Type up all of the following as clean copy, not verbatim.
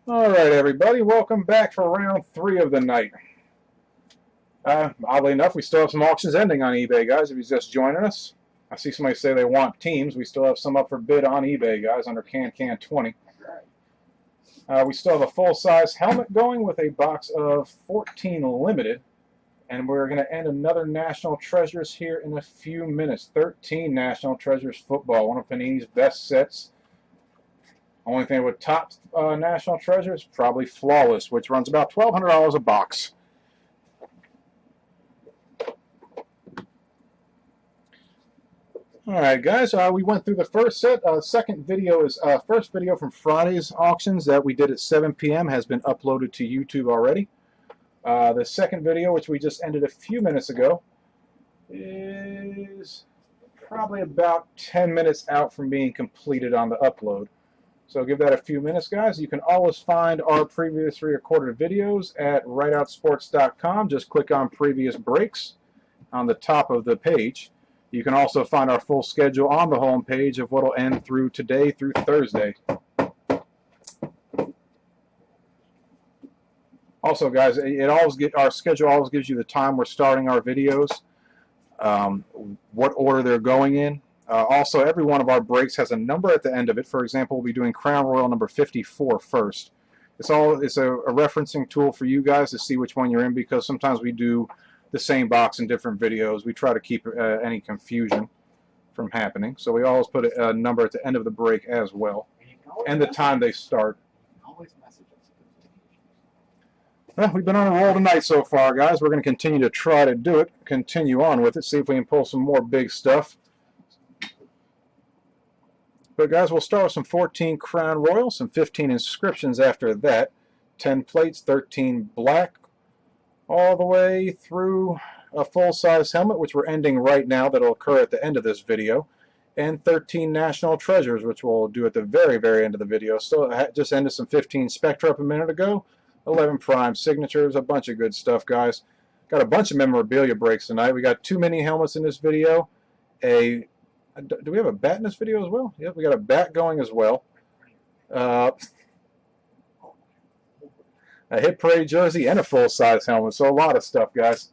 Alright everybody, welcome back for round 3 of the night. Oddly enough, we still have some auctions ending on eBay, guys, if you're just joining us. I see somebody say they want teams. We still have some up for bid on eBay, guys, under Can 20. We still have a full-size helmet going with a box of 14 limited. And we're going to end another National Treasures here in a few minutes. 13 National Treasures football, one of Panini's best sets. Only thing with top National Treasures, probably Flawless, which runs about $1,200 a box. Alright guys, we went through the first set. Second video is first video from Friday's auctions that we did at 7 p.m. has been uploaded to YouTube already. The second video, which we just ended a few minutes ago, is probably about 10 minutes out from being completed on the upload. So give that a few minutes, guys. You can always find our previously recorded videos at rideoutsports.com. Just click on previous breaks on the top of the page. You can also find our full schedule on the home page of what will end through today through Thursday. Also, guys, our schedule always gives you the time we're starting our videos, what order they're going in. Also, every one of our breaks has a number at the end of it. For example, we'll be doing Crown Royale number 54 first. It's a referencing tool for you guys to see which one you're in, because sometimes we do the same box in different videos. We try to keep any confusion from happening. So we always put a number at the end of the break as well, and the time they start. Well, we've been on a roll tonight so far, guys. We're going to continue to try to do it, continue on with it, see if we can pull some more big stuff. But guys, we'll start with some 14 Crown Royale, some 15 Inscriptions after that, 10 plates, 13 black, all the way through a full-size helmet, which we're ending right now, that'll occur at the end of this video, and 13 National Treasures, which we'll do at the very, very end of the video. So I just ended some 15 Spectra up a minute ago, 11 Prime Signatures, a bunch of good stuff, guys. Got a bunch of memorabilia breaks tonight. We got 2 mini helmets in this video, do we have a bat in this video as well? Yep, we got a bat going as well. A Hit Parade jersey and a full-size helmet. So a lot of stuff, guys.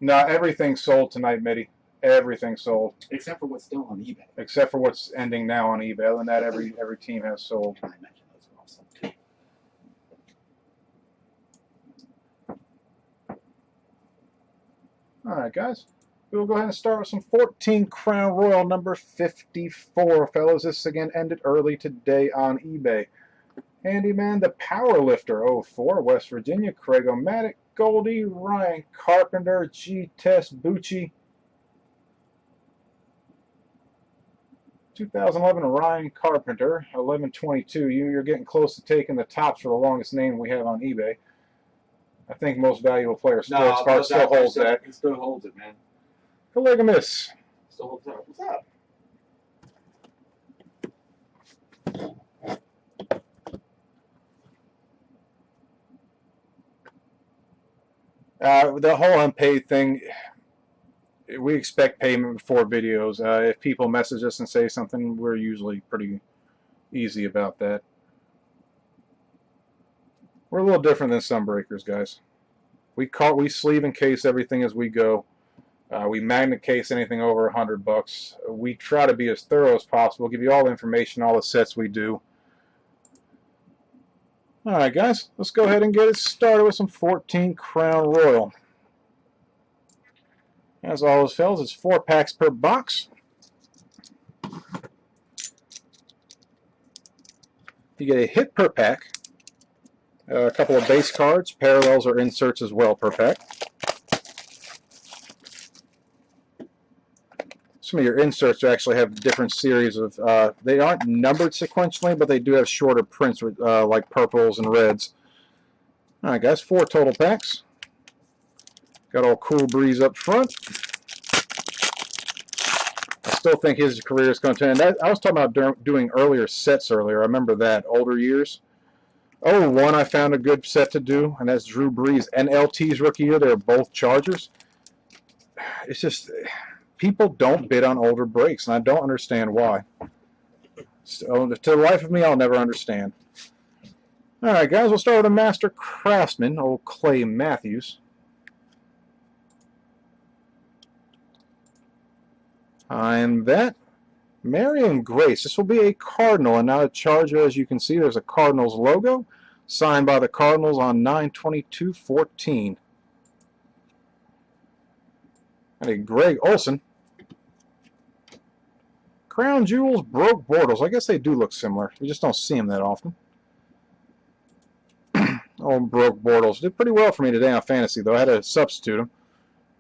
No, everything's sold tonight, Mitty. Everything's sold. Except for what's still on eBay. Except for what's ending now on eBay. Other than that, every team has sold. I mentioned those are all sold too. Alright, guys. We'll go ahead and start with some 14 Crown Royale number 54, fellas. This again ended early today on eBay. Handyman, the Powerlifter 04, West Virginia, Craig O'Matic, Goldie, Ryan Carpenter, G. Tess Bucci. 2011 Ryan Carpenter, 1122. You're getting close to taking the tops for the longest name we have on eBay. I think most valuable player sports card still holds that. It still holds it, man. Polygamous. Still holds that. What's up? The whole unpaid thing, we expect payment before videos. If people message us and say something, we're usually pretty easy about that. We're a little different than some breakers, guys. We sleeve and case everything as we go. We magnet case anything over $100. We try to be as thorough as possible, give you all the information, all the sets we do. Alright guys, let's go ahead and get it started with some 14 Crown Royale. As always, fellas, it's 4 packs per box. You get a hit per pack, a couple of base cards, parallels or inserts as well per pack. Some of your inserts actually have different series of, they aren't numbered sequentially, but they do have shorter prints with, like purples and reds. Alright guys, 4 total packs. Got old Cool Breeze up front. I still think his career is going to end. I was talking about doing earlier sets earlier. I remember that, older years. Oh, one I found a good set to do, and that's Drew Brees and LT's rookie year. They're both Chargers. It's just, people don't bid on older breaks, and I don't understand why. So, to the life of me, I'll never understand. All right, guys, we'll start with a Master Craftsman, old Clay Matthews. And that, Marion Grace. This will be a Cardinal and not a Charger. As you can see, there's a Cardinals logo, signed by the Cardinals on 9/22/14. And a Greg Olson. Crown Jewels, Broke Bortles. I guess they do look similar. We just don't see them that often. Oh, Broke Bortles. Did pretty well for me today on Fantasy, though. I had to substitute him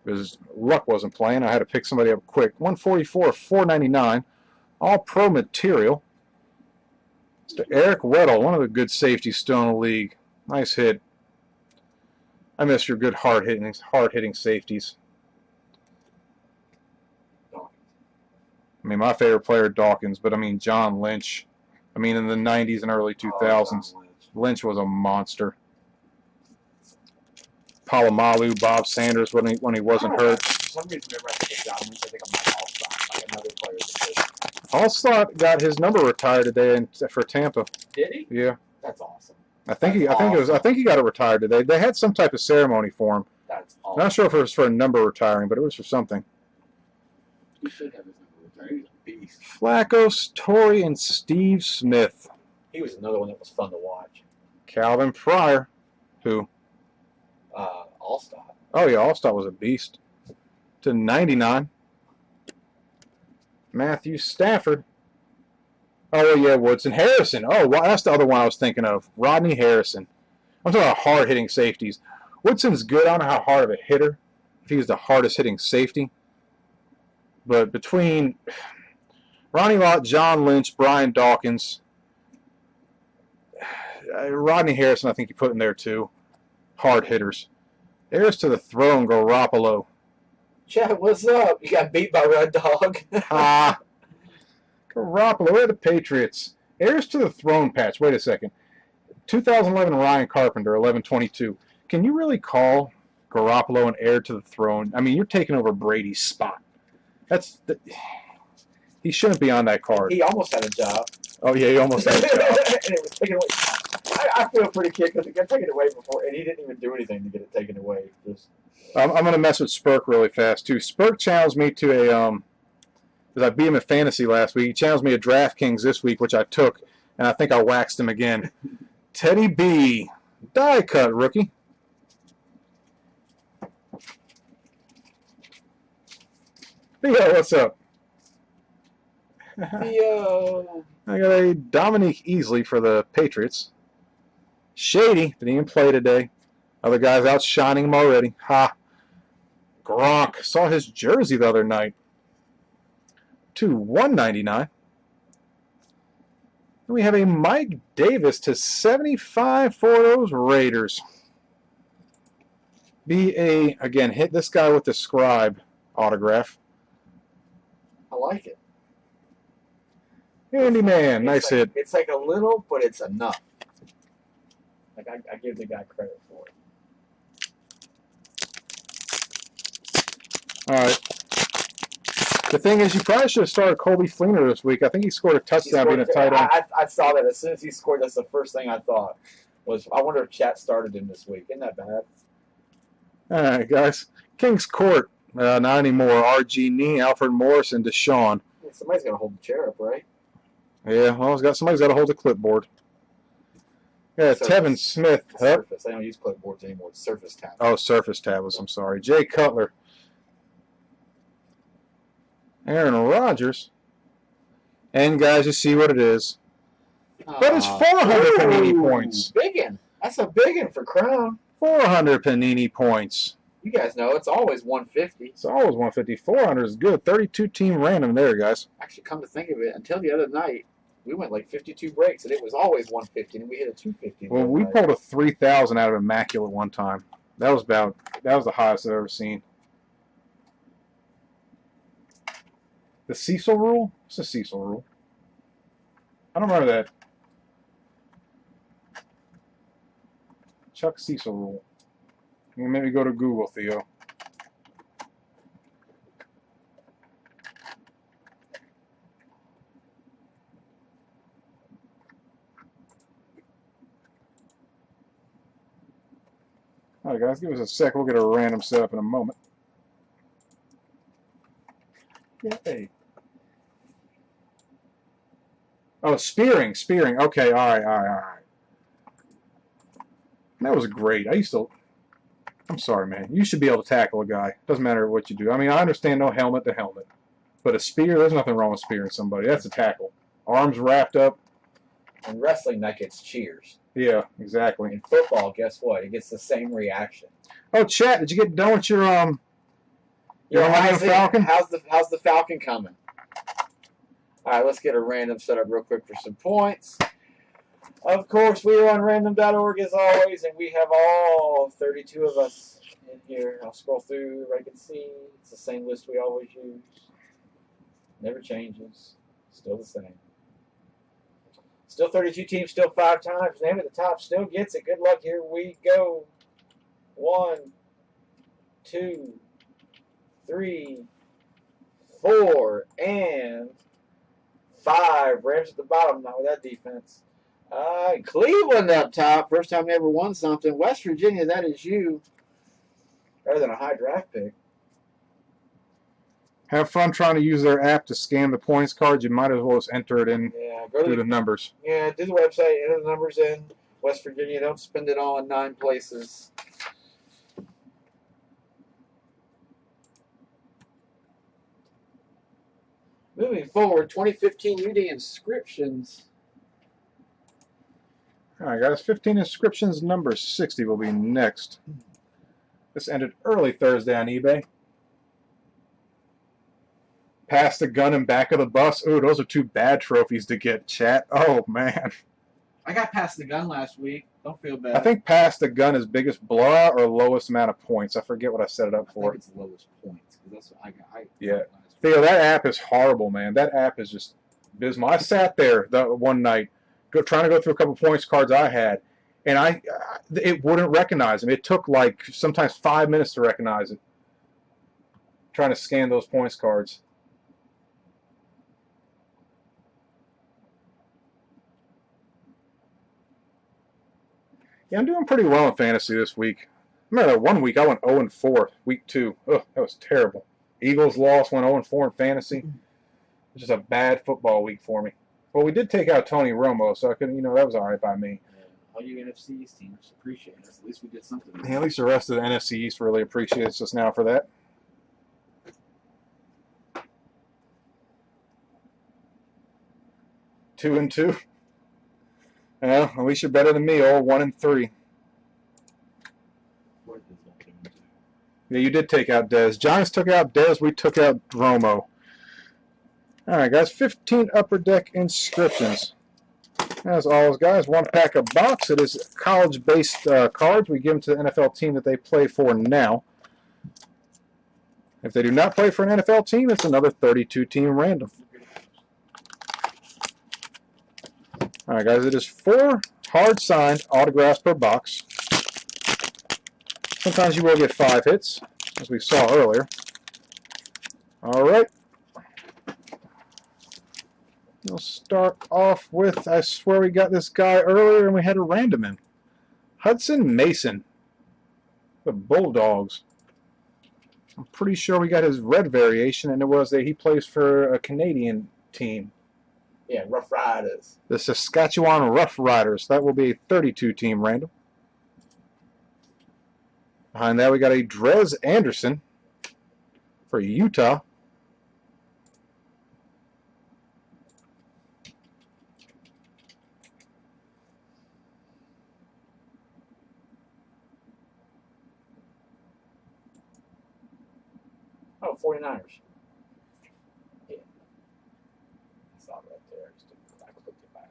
because Luck wasn't playing. I had to pick somebody up quick. 144, 499. All pro material. Mr. Eric Weddle, one of the good safeties still in the league. Nice hit. I miss your good hard-hitting safeties. I mean, my favorite player, Dawkins, but I mean, John Lynch. I mean, in the 90s and early 2000s, Lynch was a monster. Palomalu, Bob Sanders when he wasn't hurt. For some reason, whenever I think of John Lynch, I think of Mike Allstott, like another player that Allstott got his number retired today for Tampa. did he? Yeah, That's awesome. I think he got it retired today. They had some type of ceremony for him. That's awesome. Not sure if it was for a number retiring, but it was for something. He should have his number retired. He's a beast. Flacco, Torrey, and Steve Smith. He was another one that was fun to watch. Calvin Pryor, who? Allstott. Oh yeah, Allstott was a beast. To 99. Matthew Stafford. Oh yeah, Woodson. Harrison. Oh, wow, that's the other one I was thinking of. Rodney Harrison. I'm talking about hard-hitting safeties. Woodson's good. I don't know how hard of a hitter. If he was the hardest-hitting safety. But between Ronnie Lott, John Lynch, Brian Dawkins, Rodney Harrison, I think you put in there too. Hard hitters. Heirs to the throne, Garoppolo. Chad, what's up? You got beat by Red Dog. Ah. Garoppolo, where are the Patriots? Heirs to the throne patch. Wait a second. 2011 Ryan Carpenter, 11/22. Can you really call Garoppolo an heir to the throne? I mean, you're taking over Brady's spot. He shouldn't be on that card. He almost had a job. Oh, yeah, he almost had a job. And it was taken away. I feel pretty kicked because it got taken away before, and he didn't even do anything to get it taken away. Just I'm going to mess with Spurk really fast, too. Spurk challenged me to a, because I beat him at Fantasy last week. He challenged me to DraftKings this week, which I took, and I think I waxed him again. Teddy B. Die cut, rookie. Theo, what's up? Theo. I got a Dominique Easley for the Patriots. Shady didn't even play today. Other guys outshining him already. Ha. Gronk. Saw his jersey the other night. To 199. And we have a Mike Davis to 75 for those Raiders. Again, hit this guy with the scribe autograph. I like it. Handyman, nice hit. It's like a little, but it's enough. Like I give the guy credit for it. All right. The thing is, you probably should have started Colby Fleener this week. I think he scored a touchdown being a tight end. I saw that as soon as he scored. That's the first thing I thought was, I wonder if Chat started him this week. Isn't that bad? All right, guys. King's Court, not anymore. R.G. Nee, Alfred Morris, and Deshaun. Somebody's got to hold the chair up, right? Yeah, well, somebody's got to hold the clipboard. Yeah, Surface. Tevin Smith. Surface. They don't use clipboards anymore. It's Surface tab. Oh, Surface tablets. I'm sorry. Jay Cutler. Aaron Rodgers. And, guys, you see what it is. But it's 400 Panini points. Biggin. That's a biggin for Crown. 400 Panini points. You guys know it's always 150. It's always 150. 400 is good. 32-team random there, guys. Actually, come to think of it, until the other night, we went like 52 breaks, and it was always 150, and we hit a 250. Well, we pulled a 3,000 out of Immaculate one time. That was the highest I've ever seen. The Cecil rule? What's the Cecil rule? I don't remember that. Chuck Cecil rule. You maybe go to Google, Theo. All right, guys, give us a sec. We'll get a random setup in a moment. Yay. Oh, spearing. Okay, all right. That was great. I'm sorry, man. You should be able to tackle a guy. Doesn't matter what you do. I mean, I understand no helmet to helmet. But a spear, there's nothing wrong with spearing somebody. That's a tackle. Arms wrapped up. In wrestling, that gets cheers. Yeah, exactly. In football, guess what? It gets the same reaction. Oh, chat, did you get done with your Falcon? How's the Falcon coming? All right, let's get a random setup real quick for some points. Of course, we are on random.org as always, and we have all 32 of us in here. I'll scroll through, everybody can see. It's the same list we always use. Never changes. Still the same. Still 32 teams, still 5 times. Name at the top still gets it. Good luck. Here we go. 1, 2, 3, 4, and 5. Rams at the bottom, not with that defense. Cleveland up top. First time they ever won something. West Virginia, that is you. Better than a high draft pick. Have fun trying to use their app to scan the points cards. You might as well just enter it in through the numbers. Yeah, do the website, enter the numbers in. West Virginia, don't spend it all in 9 places. Moving forward, 2015 UD Inscriptions. All right, guys. 15 Inscriptions number 60 will be next. This ended early Thursday on eBay. Pass the gun and back of the bus. Ooh, those are 2 bad trophies to get, chat. Oh, man. I got past the gun last week. Don't feel bad. I think pass the gun is biggest blowout or lowest amount of points. I forget what I set it up for. I think it's the lowest points. That's what I got. Yeah. Theo, that app is horrible, man. That app is just abysmal. I sat there one night trying to go through a couple points cards I had, and it wouldn't recognize them. It took like sometimes 5 minutes to recognize it. Trying to scan those points cards. Yeah, I'm doing pretty well in fantasy this week. I remember that one week I went 0-4, week 2. Ugh, that was terrible. Eagles lost, went 0-4 in fantasy. It was just a bad football week for me. Well, we did take out Tony Romo, so I could, that was all right by me. All you NFC East teams appreciate us. At least we did something. Yeah, at least the rest of the NFC East really appreciates us now for that. Two and 2. Well, at least you're better than me, 1-3. Yeah, you did take out Dez. Giants took out Dez. We took out Romo. All right, guys. 15 Upper Deck Inscriptions. As always, guys, 1 pack a box. It is college-based cards. We give them to the NFL team that they play for now. If they do not play for an NFL team, it's another 32-team random. All right, guys. It is 4 hard-signed autographs per box. Sometimes you will get 5 hits, as we saw earlier. All right. We'll start off with, I swear we got this guy earlier and we had a random in. Hudson Mason, the Bulldogs. I'm pretty sure we got his red variation, and it was that he plays for a Canadian team. Yeah, Rough Riders. The Saskatchewan Rough Riders. That will be a 32-team random. Behind that, we got a Drez Anderson for Utah. Oh, 49ers. Yeah. I saw that there. Just clicked it back.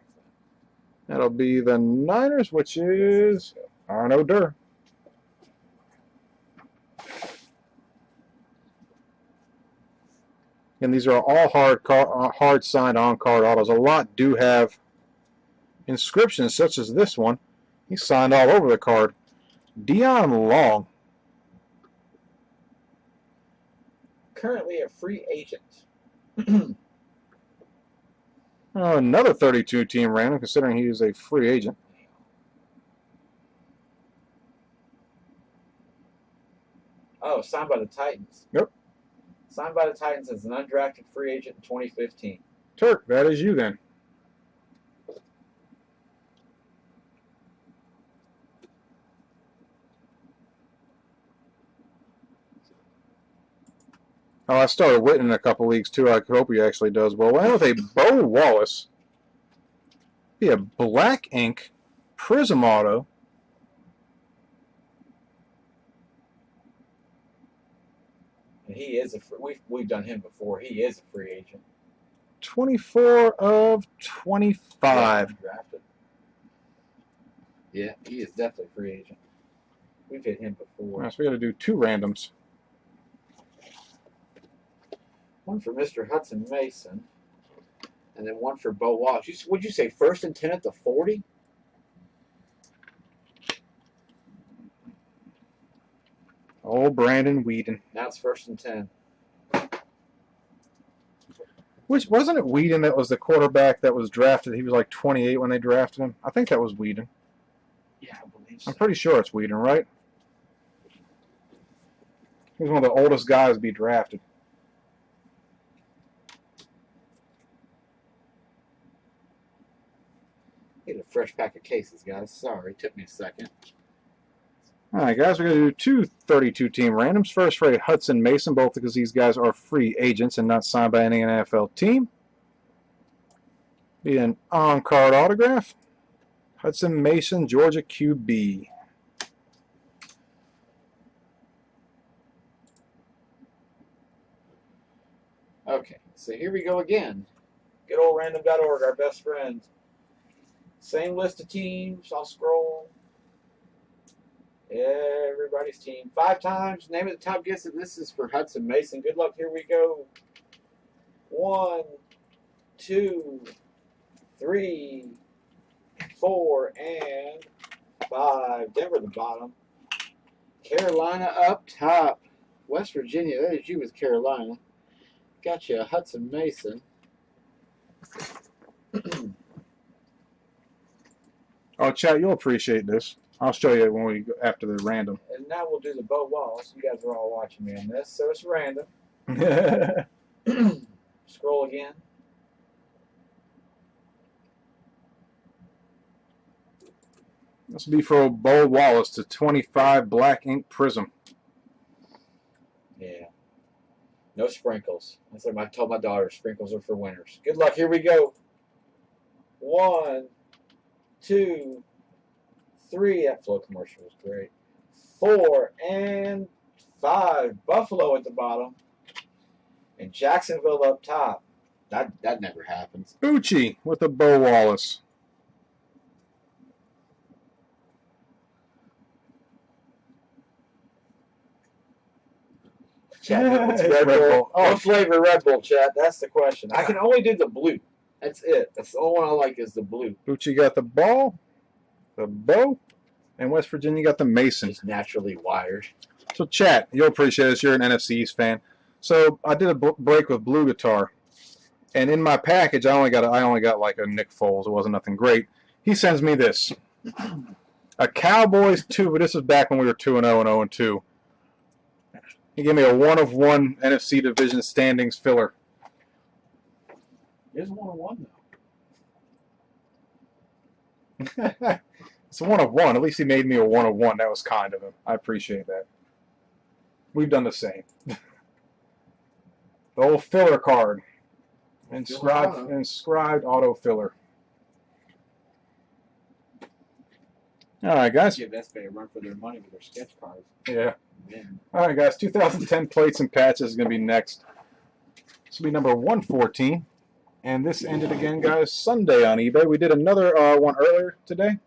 That'll be the Niners, which is Arno Durr. And these are all hard signed on-card autos. A lot do have inscriptions, such as this one. He's signed all over the card. Dion Long. Currently a free agent. Another 32-team random, considering he is a free agent. Oh, signed by the Titans. Yep. Signed by the Titans as an undrafted free agent in 2015. Turk, that is you then. Oh, I started Witten in a couple leagues too. I hope he actually does well. Well, with a Bo Wallace, be a black ink Prism auto. And he is we've done him before. He is a free agent. 24 of 25. Yeah, drafted. Yeah, he is definitely a free agent. We've hit him before. Right, so we got to do 2 randoms. One for Mr. Hudson Mason, and then one for Bo Wallace. Would you say 1st and 10 at the 40? Oh, Brandon Whedon. Now it's 1st and 10. Which wasn't it Whedon that was the quarterback that was drafted? He was like 28 when they drafted him. I think that was Whedon. Yeah, I believe so. I'm pretty sure it's Whedon, right? He was one of the oldest guys to be drafted. Get a fresh pack of cases, guys. Sorry, took me a second. All right, guys, we're going to do 2 32-team randoms. First for a Hudson Mason, both because these guys are free agents and not signed by any NFL team. Be an on-card autograph. Hudson Mason, Georgia QB. Okay, so here we go again. Good old random.org, our best friend. Same list of teams. I'll scroll. Everybody's team. 5 times. Name of the top guess, and this is for Hudson Mason. Good luck. Here we go. 1, 2, 3, 4, and 5. Denver at the bottom. Carolina up top. West Virginia. That is you with Carolina. Got you a Hudson Mason. Oh, chat, you'll appreciate this. I'll show you when we go after the random. And now we'll do the Bo Wallace. You guys are all watching me on this, so it's random. Scroll again. This will be for Bo Wallace, to 25 black ink Prism. Yeah. No sprinkles. That's what I told my daughter. Sprinkles are for winners. Good luck. Here we go. 1, 2, 3. That flow commercial was great. 4 and 5. Buffalo at the bottom. And Jacksonville up top. That never happens. Uchi with a Bo Wallace. Chat, what's Red Bull? Oh, what flavor Red Bull, chat? That's the question. I can only do the blue. That's it. That's the only one I like is the blue. Uchi got the ball, the Bo, and West Virginia got the Mason. He's naturally wired. So, chat, you'll appreciate this. You're an NFC East fan. So, I did a break with Blue Guitar, and in my package, I only got like a Nick Foles. It wasn't nothing great. He sends me this, a Cowboys 2. But this was back when we were 2-0 and 0-2. He gave me a 1-of-1 NFC division standings filler. It is 1-1 though. It's a 1-of-1. At least he made me a 1-of-1. That was kind of him. I appreciate that. We've done the same. The old filler card. Inscribed auto filler. All right, guys. Give SBA a run for their money with their sketch cards. Yeah. All right, guys. 2010 plates and patches is going to be next. This will be number 114. And this ended again, guys, Sunday on eBay. We did another one earlier today.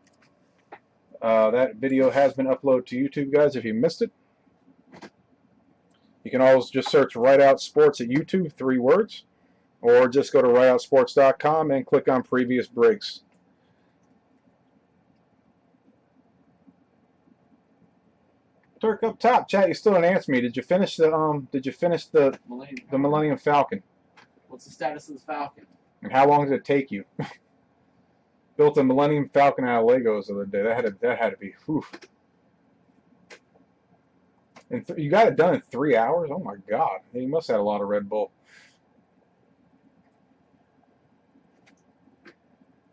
That video has been uploaded to YouTube, guys, if you missed it. You can always just search Right Out Sports at YouTube, 3 words. Or just go to rightoutsports.com and click on previous breaks. Turk up top, chat. You still didn't answer me. Did you finish the Millennium Falcon? What's the status of the Falcon? And how long did it take you? Built a Millennium Falcon out of Legos the other day. That had to be. Whew. And you got it done in 3 hours? Oh my God. You must have had a lot of Red Bull.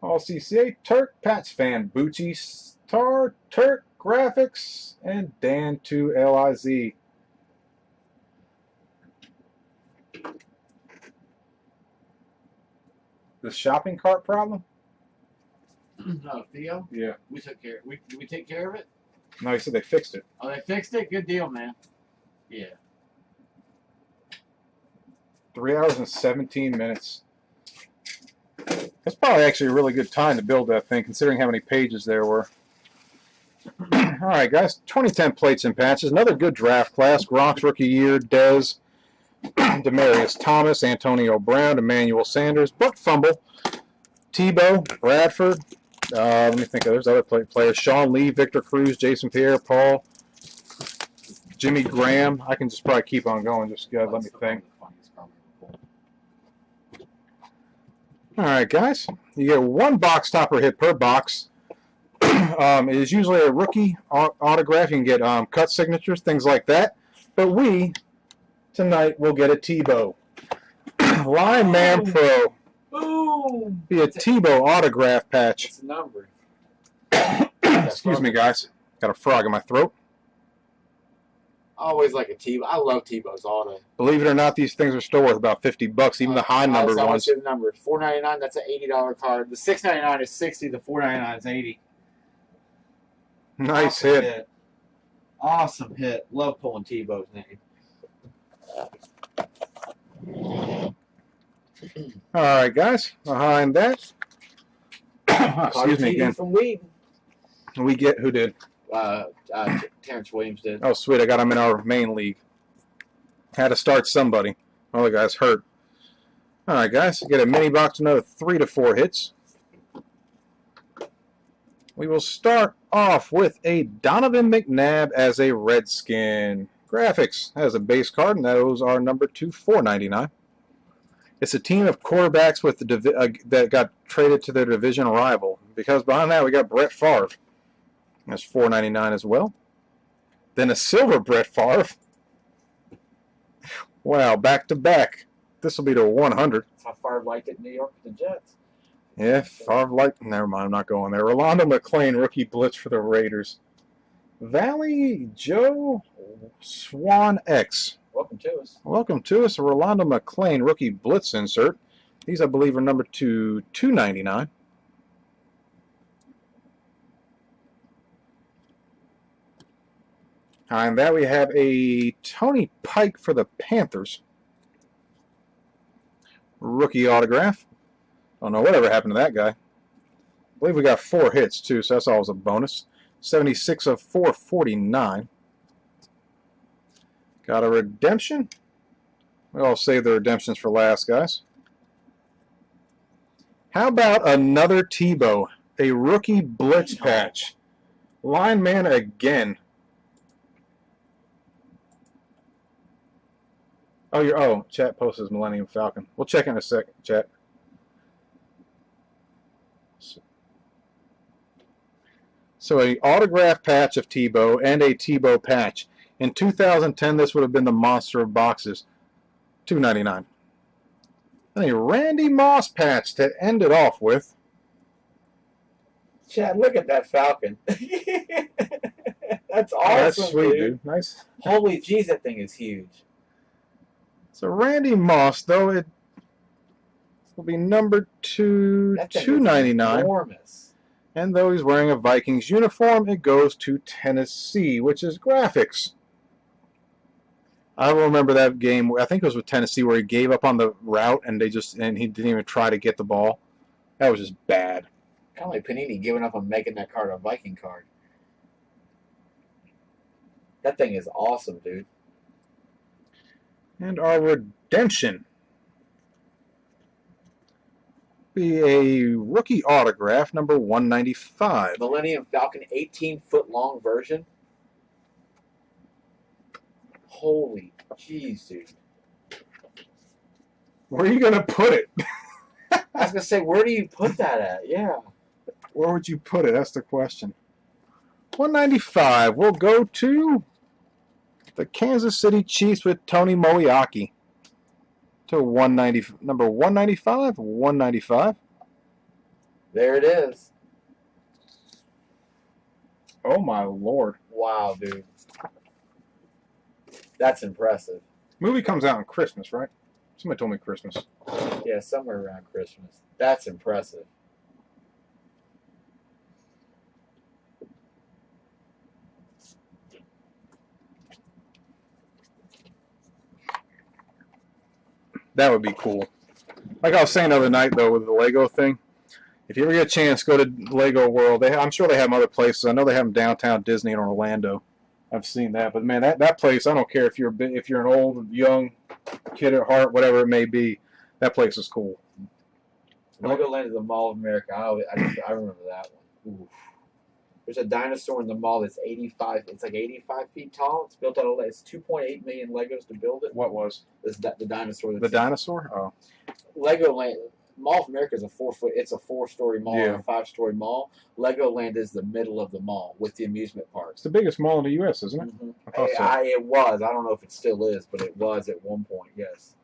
All CCA, Turk, Patch Fan, Bucci, Star, Turk, Graphics, and Dan 2 LIZ. The shopping cart problem? No, Theo? Yeah. We took care. Did we take care of it? No, he said they fixed it. Oh, they fixed it? Good deal, man. Yeah. 3 hours and 17 minutes. That's probably actually a really good time to build that thing, considering how many pages there were. All right, guys. 2010 plates and patches. Another good draft class. Gronk's rookie year. Dez, Demarius Thomas, Antonio Brown, Emmanuel Sanders, Buck Fumble, Tebow, Bradford. Let me think of those other players. Sean Lee, Victor Cruz, Jason Pierre-Paul, Jimmy Graham. I can just probably keep on going. Just let me think. All right, guys. You get one box topper hit per box. It is usually a rookie autograph. You can get cut signatures, things like that. But we, tonight, will get a Tebow. Lineman Pro. Boom! Be a Tebow autograph patch. What's the number? Excuse me, guys. Got a frog in my throat. I always like a Tebow. I love Tebow's auto. Believe it or not, these things are still worth about $50. Even the high numbered ones. The number $4.99. That's an $80 card. The $6.99 is $60. The $4.99 is $80. Nice Awesome hit. Awesome hit. Love pulling Tebow's name. All right, guys. Behind that, excuse me again. From Weed. We get who did? Terrence Williams did. Oh, sweet. I got him in our main league. Had to start somebody. All the guys hurt. All right, guys. Get a mini box, another 3 to 4 hits. We will start off with a Donovan McNabb as a Redskin. Graphics has a base card, and those are number 2, $4.99. It's a team of quarterbacks with that got traded to their division rival. Because behind that, we got Brett Favre. That's $4.99 as well. Then a silver Brett Favre. Wow, back to back. This will be to 100. That's how Favre liked it in New York with the Jets. Yeah, Favre liked. Never mind, I'm not going there. Rolando McClain, rookie blitz for the Raiders. Valley Joe Swan X. Welcome to us. Welcome to us. A Rolando McClain rookie blitz insert. These, I believe, are number 2, $2.99. And that we have a Tony Pike for the Panthers. Rookie autograph. Don't know whatever happened to that guy. I believe we got 4 hits, too, so that's always a bonus. 76 of 449. Got a redemption. We'll save the redemptions for last, guys. How about another Tebow? A rookie blitz patch. Lineman again. Oh, chat post is Millennium Falcon. We'll check in a second, chat. So an autograph patch of Tebow and a Tebow patch. In 2010, this would have been the monster of boxes. $2.99. And a Randy Moss patch to end it off with. Chad, look at that Falcon. That's awesome, That's sweet, dude. Nice. Holy jeez, that thing is huge. So Randy Moss, though, it will be number 2, $2.99. Enormous. And though he's wearing a Vikings uniform, it goes to Tennessee, which is graphics. I remember that game. I think it was with Tennessee where he gave up on the route and he didn't even try to get the ball. That was just bad. Kind of like Panini giving up on making that card a Viking card. That thing is awesome, dude. And our redemption be a rookie autograph, number 195. Millennium Falcon 18-foot long version. Holy jeez, dude. Where are you going to put it? I was going to say, where do you put that at? Yeah. Where would you put it? That's the question. 195. We'll go to The Kansas City Chiefs with Tony Moeaki to 190, number 195, 195. There it is. Oh my Lord! Wow, dude. That's impressive. Movie comes out on Christmas, right? Somebody told me Christmas. Yeah, somewhere around Christmas. That's impressive. That would be cool. Like I was saying the other night, though, with the Lego thing, if you ever get a chance, go to Lego World. I'm sure they have them other places. I know they have them downtown Disney in Orlando. I've seen that. But, man, that place, I don't care if you're an old, young kid at heart, whatever it may be, that place is cool. Legoland is the Mall of America. I remember that one. Oof. There's a dinosaur in the mall that's 85. It's like 85 feet tall. It's built out of. It's 2.8 million Legos to build it. What was? The dinosaur. The dinosaur? Oh. Legoland Mall of America is a 4-foot. It's a 4-story mall and a 5-story mall. Legoland is the middle of the mall with the amusement park. It's the biggest mall in the U.S., isn't it? Mm-hmm. I thought so. It was. I don't know if it still is, but it was at one point. Yes.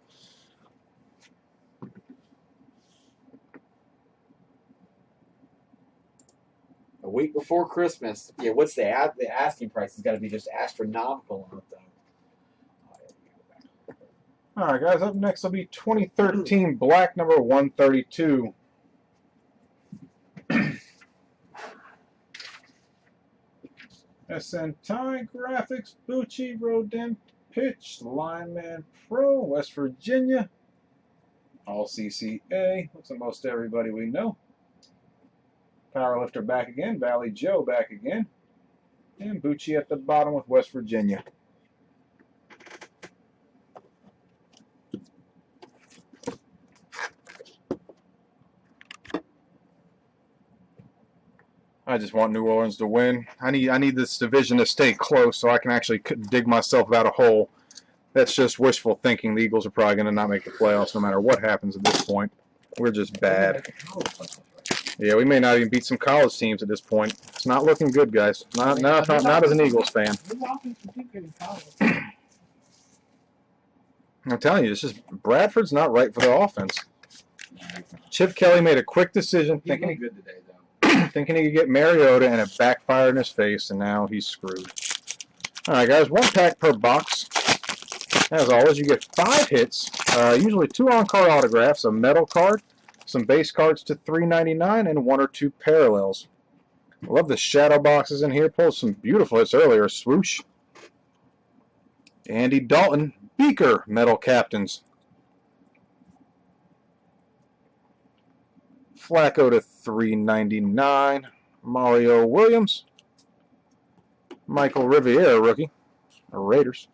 A week before Christmas. Yeah, what's the asking price? Has got to be just astronomical on it, though. All right, guys. Up next will be 2013 Black number 132. SN Tie Graphics, Bucci, Rodin, Pitch, Lineman Pro, West Virginia. All CCA. Looks like most everybody we know. Powerlifter back again. Valley Joe back again. And Bucci at the bottom with West Virginia. I just want New Orleans to win. I need this division to stay close so I can actually dig myself out a hole. That's just wishful thinking. The Eagles are probably going to not make the playoffs no matter what happens at this point. We're just bad. Yeah, we may not even beat some college teams at this point. It's not looking good, guys. Not as an Eagles fan. I'm telling you, it's just Bradford's not right for the offense. Chip Kelly made a quick decision, thinking good today, though. Thinking he could get Mariota, and it backfired in his face, and now he's screwed. All right, guys, 1 pack per box. As always, you get 5 hits, usually 2 on-card autographs, a metal card, some base cards to $3.99, and 1 or 2 parallels. I love the shadow boxes in here. Pulled some beautiful hits earlier. Swoosh. Andy Dalton, Beaker, metal captains. Flacco to $3.99. Mario Williams. Michael Riviera, rookie. Raiders.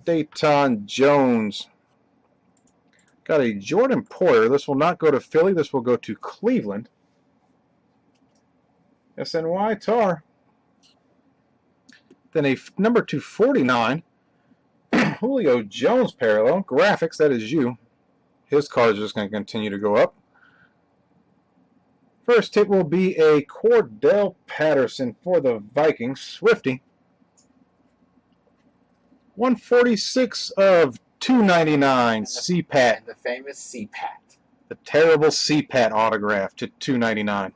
Dayton Jones. Got a Jordan Poyer. This will not go to Philly. This will go to Cleveland. SNY Tar. Then a number 249. Julio Jones parallel. Graphics, that is you. His card is just going to continue to go up. First hit will be a Cordell Patterson for the Vikings. Swifty. 146 of 299 CPAT. And the famous CPAT. The terrible CPAT autograph to 299.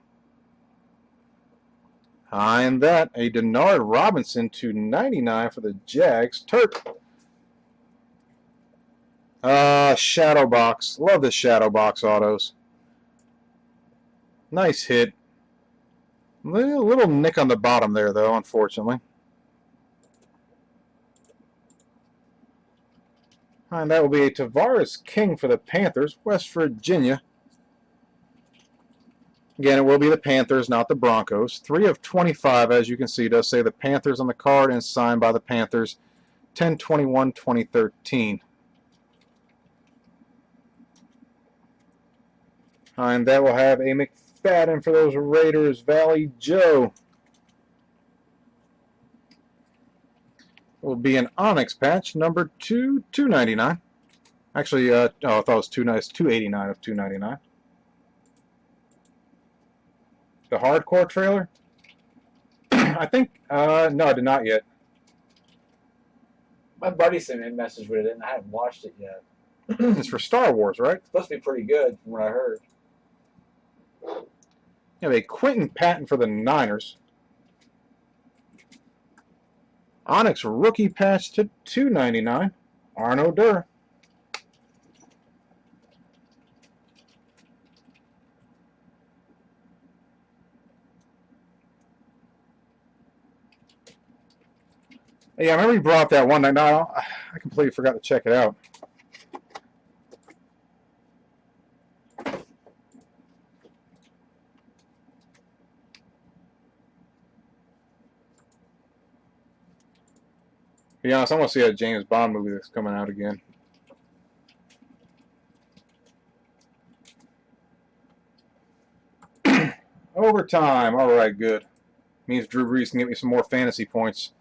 Behind that, a Denard Robinson to 99 for the Jags. Turk. Shadow box. Love the shadow box autos. Nice hit. Little nick on the bottom there, though, unfortunately. And that will be a Tavares King for the Panthers, West Virginia. Again, it will be the Panthers, not the Broncos. 3 of 25, as you can see, does say the Panthers on the card and signed by the Panthers. 10/21/2013. And that will have a McFadden for those Raiders, Valley Joe. Will be an Onyx patch, number 2/299. Actually, I thought it was 289 of 299. The hardcore trailer? I think, no, I did not yet. My buddy sent me a message with it, and I haven't watched it yet. It's for Star Wars, right? It's supposed to be pretty good, from what I heard. You have a Quentin Patton for the Niners. Onyx rookie patch to $2.99. Arno Durr. Yeah, I remember you brought up that one night. No, I completely forgot to check it out. To be honest, I want to see that James Bond movie that's coming out again. Overtime. All right, good. Means Drew Brees can get me some more fantasy points.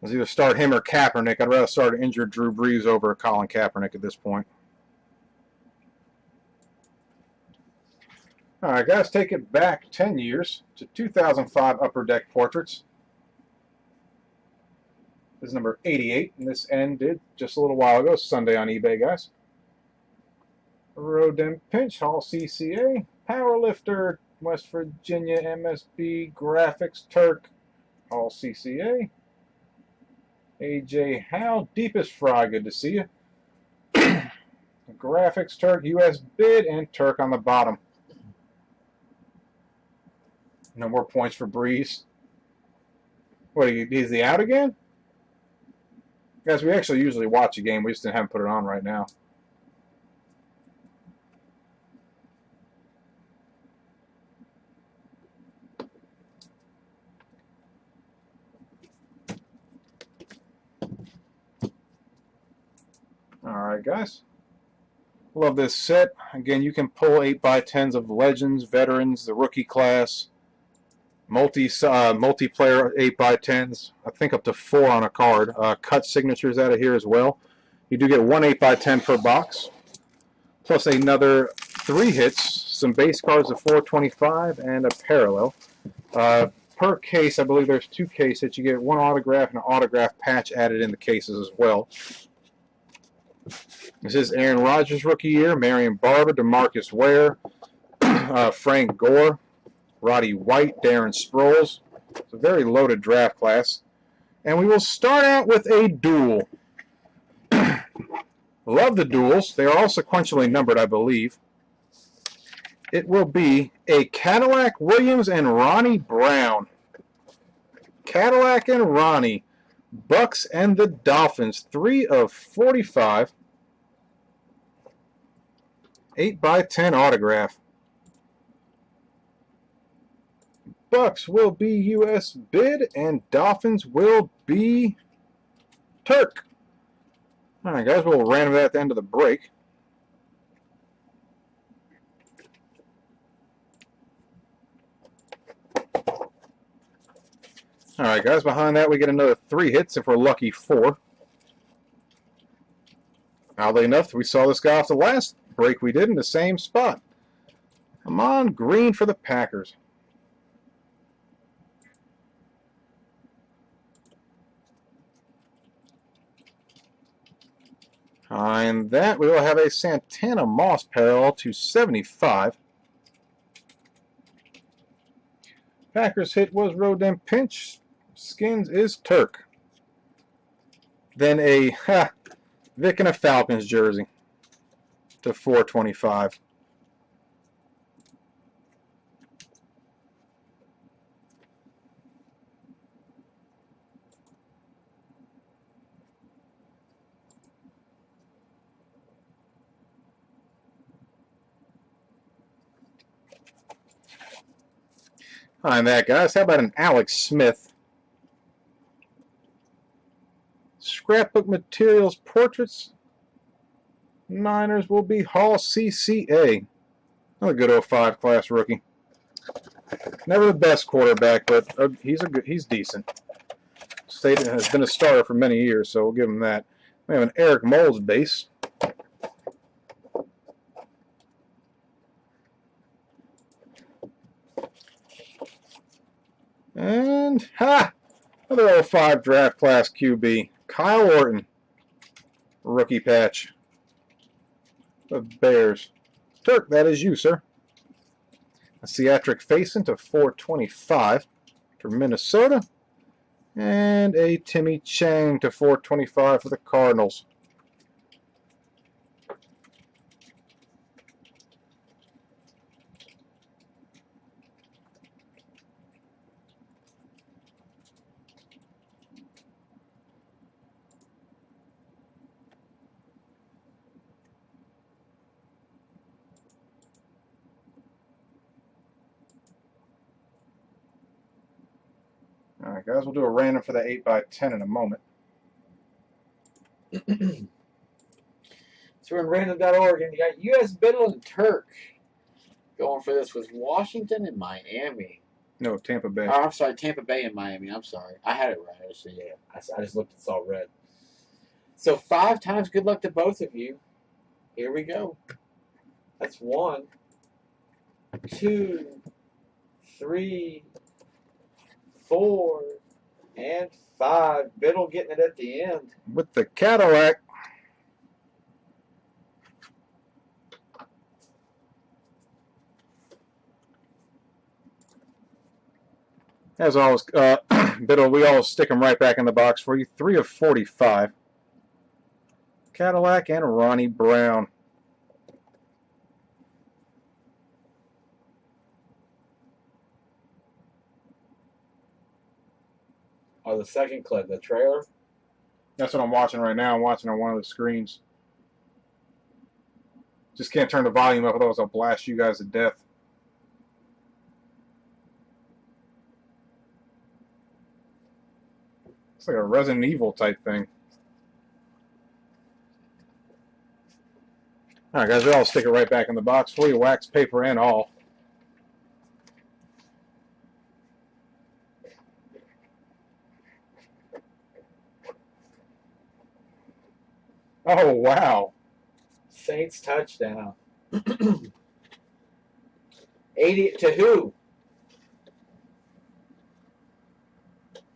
Let's either start him or Kaepernick. I'd rather start an injured Drew Brees over Colin Kaepernick at this point. All right, guys, take it back 10 years to 2005 Upper Deck Portraits. This is number 88, and this ended just a little while ago. Sunday on eBay, guys. Rodent Pinch, Hall CCA. Powerlifter, West Virginia MSB. Graphics, Turk, Hall CCA. AJ Howe, Deepest Fry, good to see you. Graphics, Turk, US bid, and Turk on the bottom. No more points for Breeze. What, is he out again? Guys, we actually usually watch a game. We just haven't put it on right now. Alright, guys. Love this set. Again, you can pull 8x10s of Legends, Veterans, the rookie class, multiplayer 8x10s, I think up to 4 on a card. Cut signatures out of here as well. You do get 1 8x10 per box, plus another 3 hits, some base cards of 425 and a parallel. Per case, I believe there's 2 case hits. You get 1 autograph and an autograph patch added in the cases as well. This is Aaron Rodgers rookie year, Marion Barber, DeMarcus Ware, Frank Gore, Roddy White, Darren Sproles. It's a very loaded draft class. And we will start out with a duel. Love the duels. They are all sequentially numbered, I believe. It will be a Cadillac Williams and Ronnie Brown. Cadillac and Ronnie. Bucks and the Dolphins. 3 of 45. 8x10 autograph. Bucks will be US bid and Dolphins will be Turk. Alright guys, we'll random that at the end of the break. Alright guys, behind that we get another 3 hits if we're lucky 4. Oddly enough, we saw this guy off the last break we did in the same spot. Amon Green for the Packers. Behind that, we will have a Santana Moss parallel to 75. Packers hit was Rodent Pinch. Skins is Turk. Then a Vic and a Falcons jersey to 425. Behind that, guys, how about an Alex Smith? Scrapbook Materials Portraits. Niners will be Hall CCA. Another good 05 class rookie. Never the best quarterback, but he's decent. State has been a starter for many years, so we'll give him that. We have an Eric Moulds base. And, another 05 draft class QB, Kyle Orton, rookie patch of Bears. Turk, that is you, sir. A Theatric Facing to 425 for Minnesota. And a Timmy Chang to 425 for the Cardinals. Alright guys, we'll do a random for the 8x10 in a moment. So we're in random.org, and you got U.S. Biddle and Turk. Going for this was Washington and Miami. No, Tampa Bay. Oh, I'm sorry, Tampa Bay and Miami. I'm sorry. I had it right. So, yeah, I just looked and saw red. So 5 times good luck to both of you. Here we go. That's 1, 2, 3, 4, and 5. Biddle getting it at the end. With the Cadillac. As always, Biddle, we always stick them right back in the box for you. 3 of 45. Cadillac and Ronnie Brown. Oh, the second clip, the trailer? That's what I'm watching right now. I'm watching on one of the screens. Just can't turn the volume up, otherwise I'll blast you guys to death. It's like a Resident Evil type thing. Alright guys, I'll stick it right back in the box for you, wax paper and all. Oh wow. Saints touchdown. 80 to who?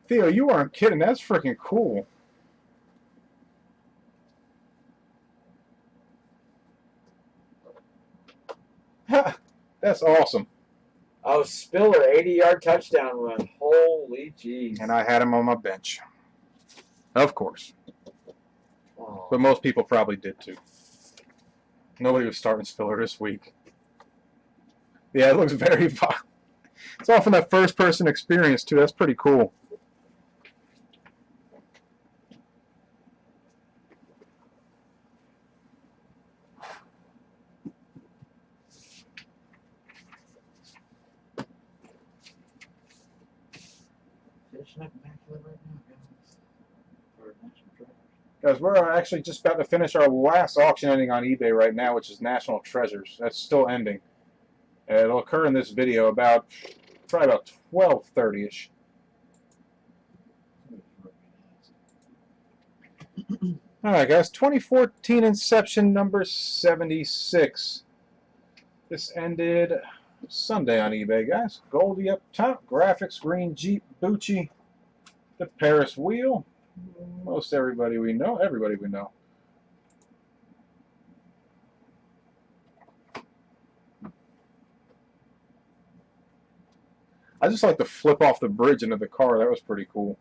Theo, you aren't kidding. That's freaking cool. That's awesome. Oh, Spiller, 80-yard touchdown run. Holy jeez. And I had him on my bench. Of course. Oh. But most people probably did too. Nobody was starting Spiller this week. Yeah, it looks very fun. It's all from that first-person experience too. That's pretty cool. Guys, we're actually just about to finish our last auction ending on eBay right now, which is National Treasures. That's still ending. It'll occur in this video probably about 12:30ish. Alright guys, 2014 Inception number 76. This ended Sunday on eBay, guys. Goldie up top, graphics, green Jeep, Bucci, the Paris wheel. Most everybody we know. I just like to flip off the bridge into the car. That was pretty cool.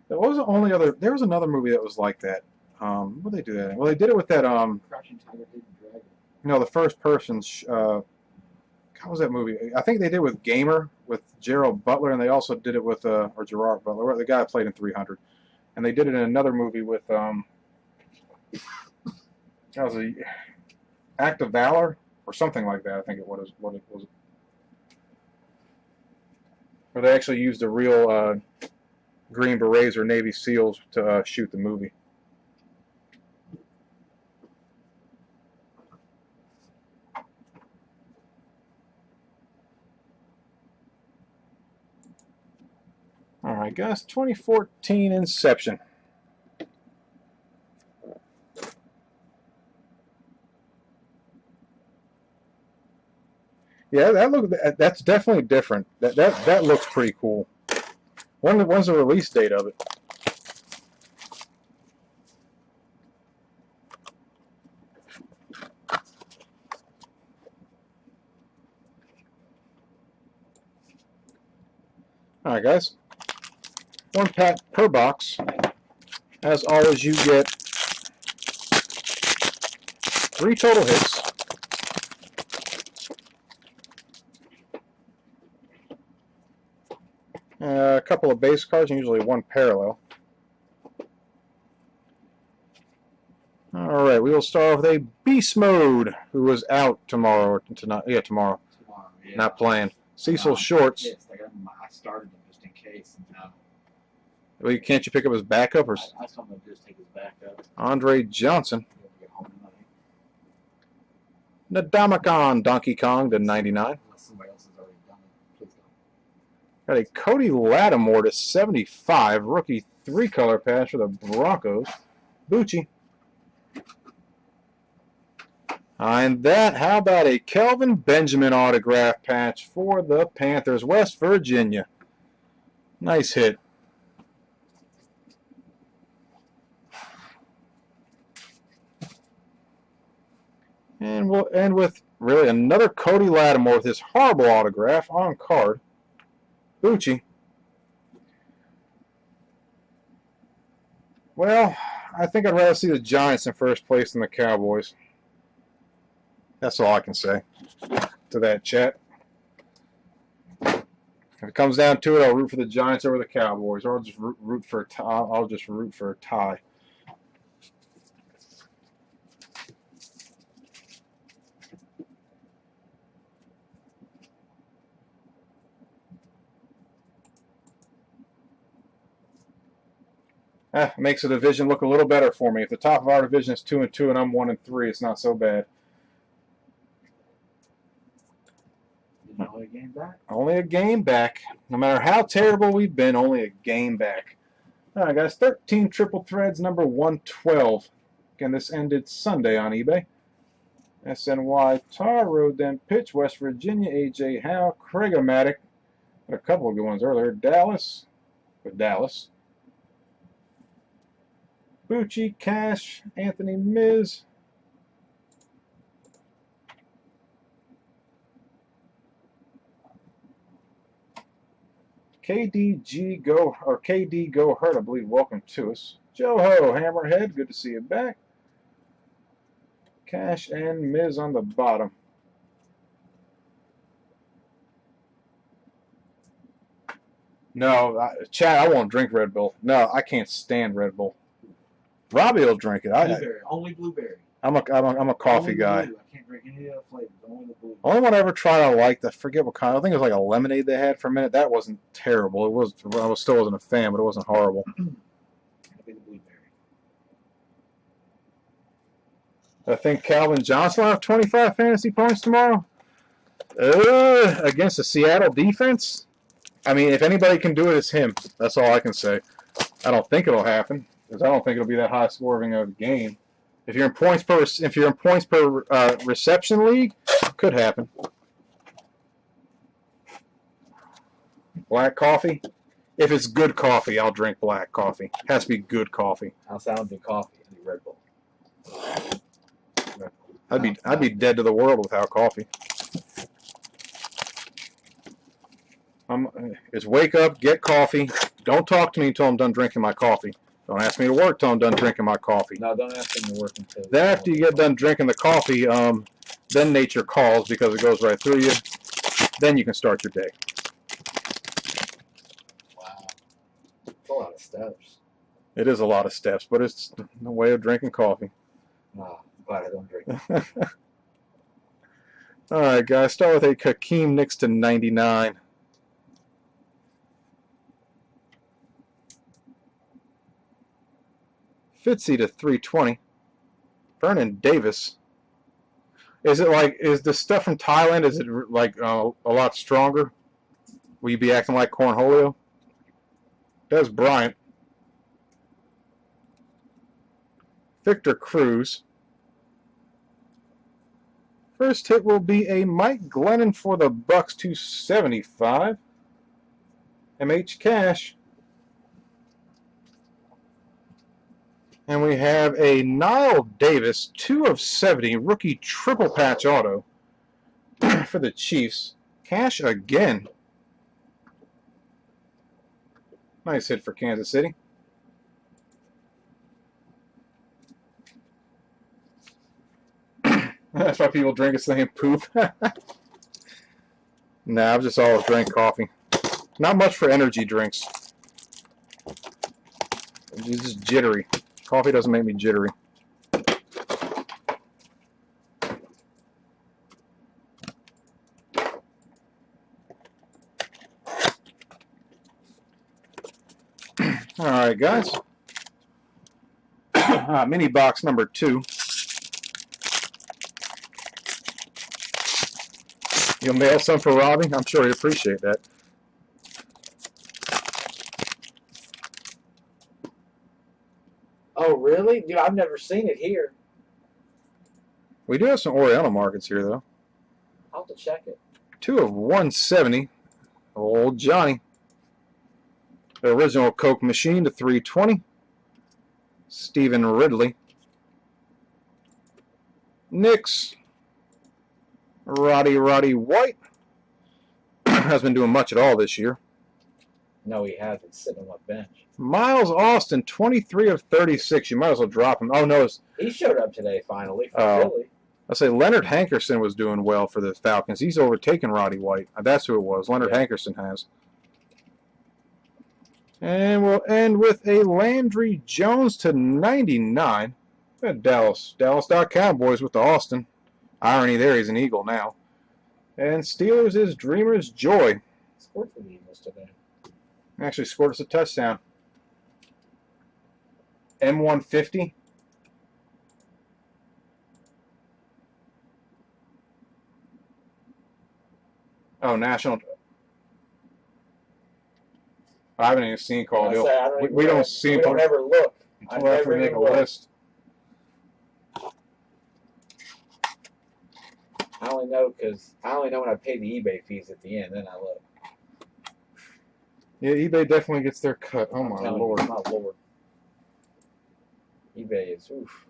There was another movie that was like that. What did they do that in? Well, they did it with that Crouching Tiger, Hidden Dragon. No, the first person. What was that movie? I think they did it with Gamer with Gerald Butler, and they also did it with or Gerard Butler, the guy that played in 300. And they did it in another movie with that was a Act of Valor or something like that. I think it was what it was. Where they actually used the real Green Berets or Navy SEALs to shoot the movie. Alright guys, 2014 Inception. Yeah, that's definitely different. That looks pretty cool. When's the release date of it? All right, guys. 1 pack per box. As always, you get 3 total hits. A couple of base cards, and usually 1 parallel. All right, we will start with a Beast Mode, who is out tomorrow or tonight. Yeah, tomorrow. Yeah. Not playing. Cecil Shorts. I started him just in case. Well, can't you pick up his backup? Or I told him to just take his backup. Andre Johnson. Nadamakan Donkey Kong to 99. Somebody else has already done it. Please don't. Got a Cody Lattimore to 75. Rookie 3-color patch for the Broncos. Bucci. And that, how about a Kelvin Benjamin autograph patch for the Panthers, West Virginia. Nice hit. And we'll end with really another Cody Lattimore with his horrible autograph on card. Bucci. Well, I think I'd rather see the Giants in first place than the Cowboys. That's all I can say to that, chat. If it comes down to it, I'll root for the Giants over the Cowboys, or I'll just root for a tie. I'll just root for a tie. Makes the division look a little better for me. If the top of our division is 2-2 and I'm 1-3, it's not so bad. Only a game back. Only a game back. No matter how terrible we've been, only a game back. All right, guys. 13 triple threads, number 112. Again, this ended Sunday on eBay. SNY, Tar Road, then Pitch, West Virginia, AJ Howe, Craig-O-Matic. Had a couple of good ones earlier. Dallas, with Dallas. Bucci, Cash, Anthony Miz. KD Go Hurt, I believe. Welcome to us. Joe Ho, Hammerhead, good to see you back. Cash and Miz on the bottom. No, Chad, I won't drink Red Bull. No, I can't stand Red Bull. Robbie will drink it. Blueberry, only blueberry. I'm a coffee guy. Blue. I can't drink any other flavors. Only the blue. Only one I ever tried I liked, I forget what kind. I think it was like a lemonade they had for a minute. That wasn't terrible. I still wasn't a fan, but it wasn't horrible. It'll be the blueberry. I think Calvin Johnson will have 25 fantasy points tomorrow. Against the Seattle defense? I mean, if anybody can do it, it's him. That's all I can say. I don't think it'll happen, because I don't think it'll be that high scoring of a game. If you're in points per reception league, could happen. Black coffee. If it's good coffee, I'll drink black coffee. Has to be good coffee. I'll sound the coffee and the Red Bull. I'd be dead to the world without coffee. It's wake up, get coffee. Don't talk to me until I'm done drinking my coffee. Don't ask me to work till I'm done drinking my coffee. No, don't ask me to work until. Then after you get done drinking the coffee, then nature calls because it goes right through you. Then you can start your day. Wow. That's a lot of steps. It is a lot of steps, but it's the way of drinking coffee. No, I'm glad I don't drink it. All right, guys. Start with a Hakeem Nicks to 99. Fitzy to 320. Vernon Davis. Is the stuff from Thailand, is it like a lot stronger? Will you be acting like Cornholio? Des Bryant. Victor Cruz. First hit will be a Mike Glennon for the Bucks, 275. MH Cash. And we have a Niall Davis, 2 of 70, rookie triple patch auto for the Chiefs. Cash again. Nice hit for Kansas City. That's why people drink this thing and poop. Nah, I've just always drank coffee. Not much for energy drinks. It's just jittery. Coffee doesn't make me jittery. Alright, guys. Mini box number 2. You'll mail some for Robbie? I'm sure he'd appreciate that. Oh, really? Dude, I've never seen it here. We do have some Oriental markets here, though. I'll have to check it. 2 of 170. Old Johnny. The original Coke machine to 320. Stephen Ridley. Knicks. Roddy White. Has been doing much at all this year. No, he hasn't. Sitting on my bench. Miles Austin, 23 of 36. You might as well drop him. Oh, no. He showed up today, finally, for Philly. I say Leonard Hankerson was doing well for the Falcons. He's overtaken Roddy White. That's who it was. Leonard Hankerson has. And we'll end with a Landry Jones to 99. Dallas. Dallas.com, boys, with the Austin. Irony there, he's an Eagle now. And Steelers is Dreamer's Joy. Scored for the Eagles today. Actually scored us a touchdown. M150. Oh, National. I haven't even seen Call Deal. We don't see him. We don't ever look. Until after we make a list. I only know when I pay the eBay fees at the end. Then I look. Yeah, eBay definitely gets their cut. Oh my lord! My lord. eBay is oof.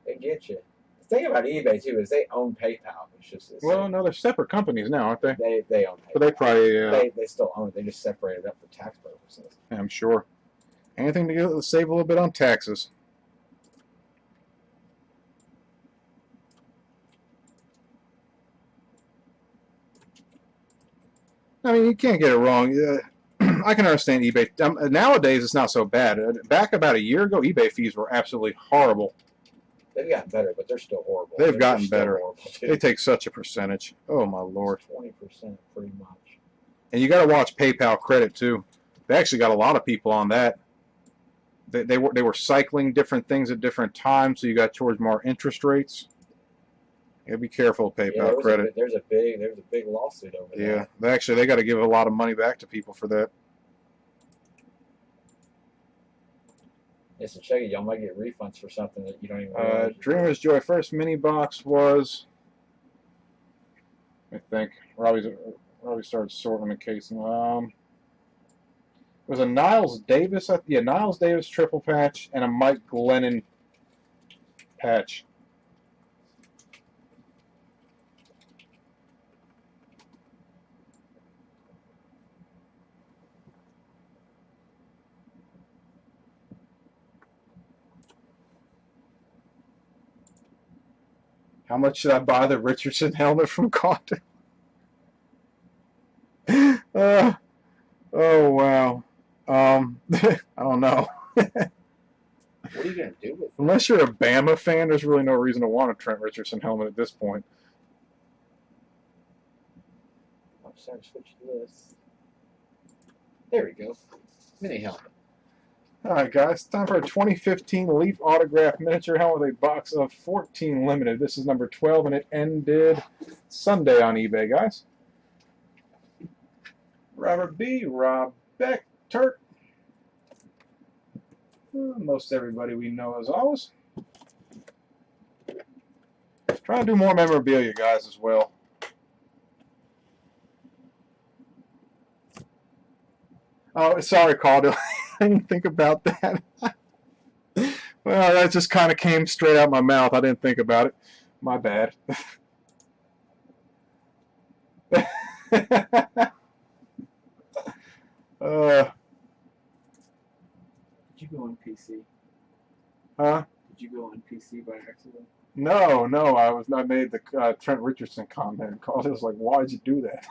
They get you. The thing about eBay too is they own PayPal. It's just well, no, they're separate companies now, aren't they? They own PayPal. But they probably they still own it. They just separate it up for tax purposes. Yeah, I'm sure. Anything to save a little bit on taxes. I mean, you can't get it wrong. I can understand eBay. Nowadays, it's not so bad. Back about a year ago, eBay fees were absolutely horrible. They've gotten better, but they're still horrible. They've gotten better. They take such a percentage. Oh, my lord. 20%, pretty much. And you got to watch PayPal credit, too. They actually got a lot of people on that. They were cycling different things at different times, so you got towards more interest rates. You got to be careful of PayPal credit. There's a big lawsuit over there. Yeah, they got to give a lot of money back to people for that. Yes, so check it. Y'all might get refunds for something that you don't even realize. Dreamer's Joy. First mini box was, I think, Robbie started sorting them in case. It was a Niles Davis. Niles Davis triple patch and a Mike Glennon patch. How much should I buy the Richardson helmet from Compton? Oh, wow. I don't know. What are you going to do with it? Unless you're a Bama fan, there's really no reason to want a Trent Richardson helmet at this point. I'm starting to switch lists. There we go. Mini helmet. Alright guys, time for a 2015 Leaf Autograph Miniature helmet with a box of 14 limited. This is number 12 and it ended Sunday on eBay, guys. Robert B. Rob Beck, Turt. Most everybody we know as always. Trying to do more memorabilia, guys, as well. Oh, sorry, Caldo. I didn't think about that. Well, that just kind of came straight out my mouth. I didn't think about it. My bad. Did you go on PC? Huh? Did you go on PC by accident? No. I made the Trent Richardson comment, and Caldo was like, "Why'd you do that?"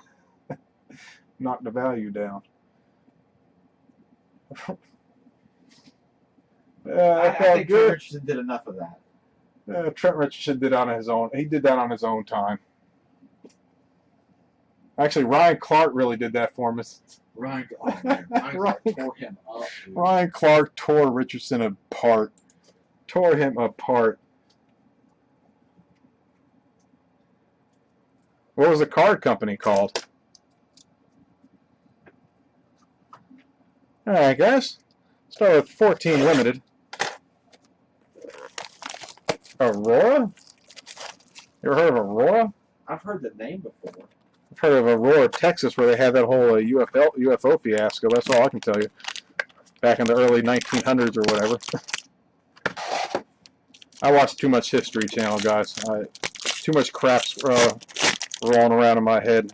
Knock the value down. I think Trent Richardson did enough of that. Trent Richardson did on his own. He did that on his own time. Actually, Ryan Clark really did that for me. Ryan Clark tore him up. Dude. Ryan Clark tore Richardson apart. Tore him apart. What was the card company called? All right, guys. Start with 14 limited. Aurora? You ever heard of Aurora? I've heard the name before. I've heard of Aurora, Texas, where they had that whole UFO fiasco. That's all I can tell you. Back in the early 1900s or whatever. I watch too much History Channel, guys. Too much crap's rolling around in my head.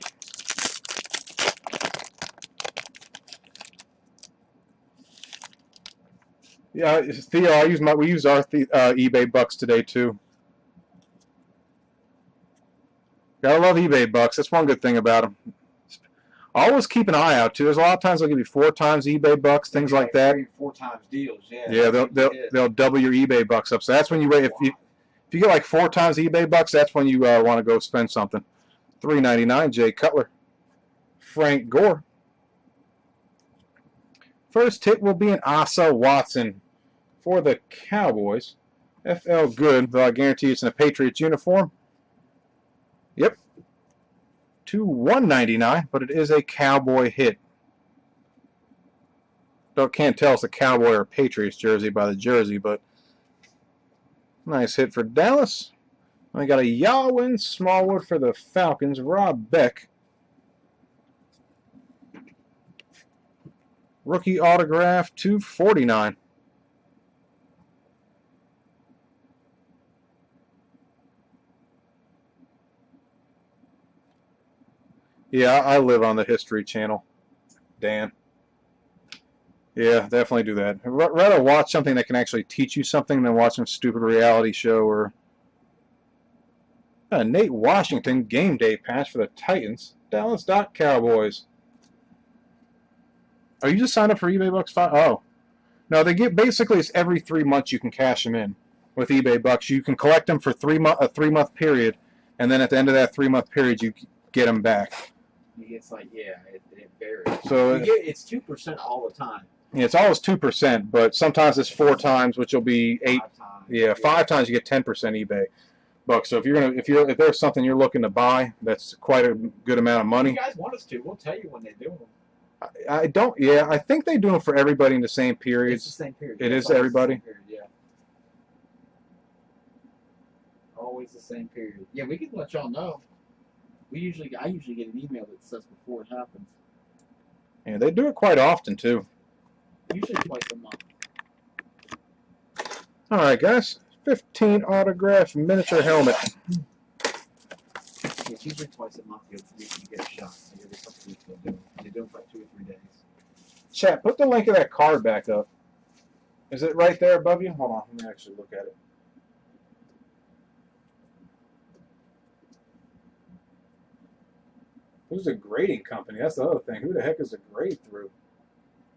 Yeah, Theo, we use our eBay bucks today too. Gotta love eBay bucks. That's one good thing about them. Always keep an eye out too. There's a lot of times they'll give you 4 times eBay bucks, things like that. 3 or 4 times deals, yeah. Yeah, they'll double your eBay bucks up. So that's when you wait. If you get like 4 times eBay bucks, that's when you want to go spend something. $3.99. Jay Cutler, Frank Gore. First hit will be an Asa Watson for the Cowboys. FL Good, though I guarantee it's in a Patriots uniform. Yep. To $1.99, but it is a Cowboy hit. Can't tell it's a Cowboy or a Patriots jersey by the jersey, but nice hit for Dallas. I got a Yawin Smallwood for the Falcons. Rob Beck. Rookie autograph to $49. Yeah, I live on the History Channel, Dan. Yeah, definitely do that. I'd rather watch something that can actually teach you something than watch some stupid reality show or... Nate Washington, game day pass for the Titans. Dallas Cowboys. Oh, you just signed up for eBay Bucks 5? Oh. No, they get basically it's every 3 months you can cash them in with eBay Bucks. You can collect them for a 3-month period, and then at the end of that 3-month period, you get them back. It's like, yeah, it varies. So it's 2% all the time. Yeah, it's always 2%, but sometimes it's 4 times, which will be 8. 5 times. Yeah, 5 times you get 10% eBay Bucks. So if there's something you're looking to buy, that's quite a good amount of money. If you guys want us to, we'll tell you when they do them. I don't. Yeah, I think they do them for everybody in the same periods. It's the same period. It is everybody. The same period, yeah. Always the same period. Yeah, we can let y'all know. I usually get an email that says before it happens. Yeah, they do it quite often too. Usually twice a month. All right, guys. 15 autograph miniature helmet. Yeah, it's usually twice a month you get a shot. So every couple of weeks they'll do it. They do it for 2 or 3 days. Chat, put the link of that card back up. Is it right there above you? Hold on, let me actually look at it. Who's a grading company? That's the other thing. Who the heck is a grade through?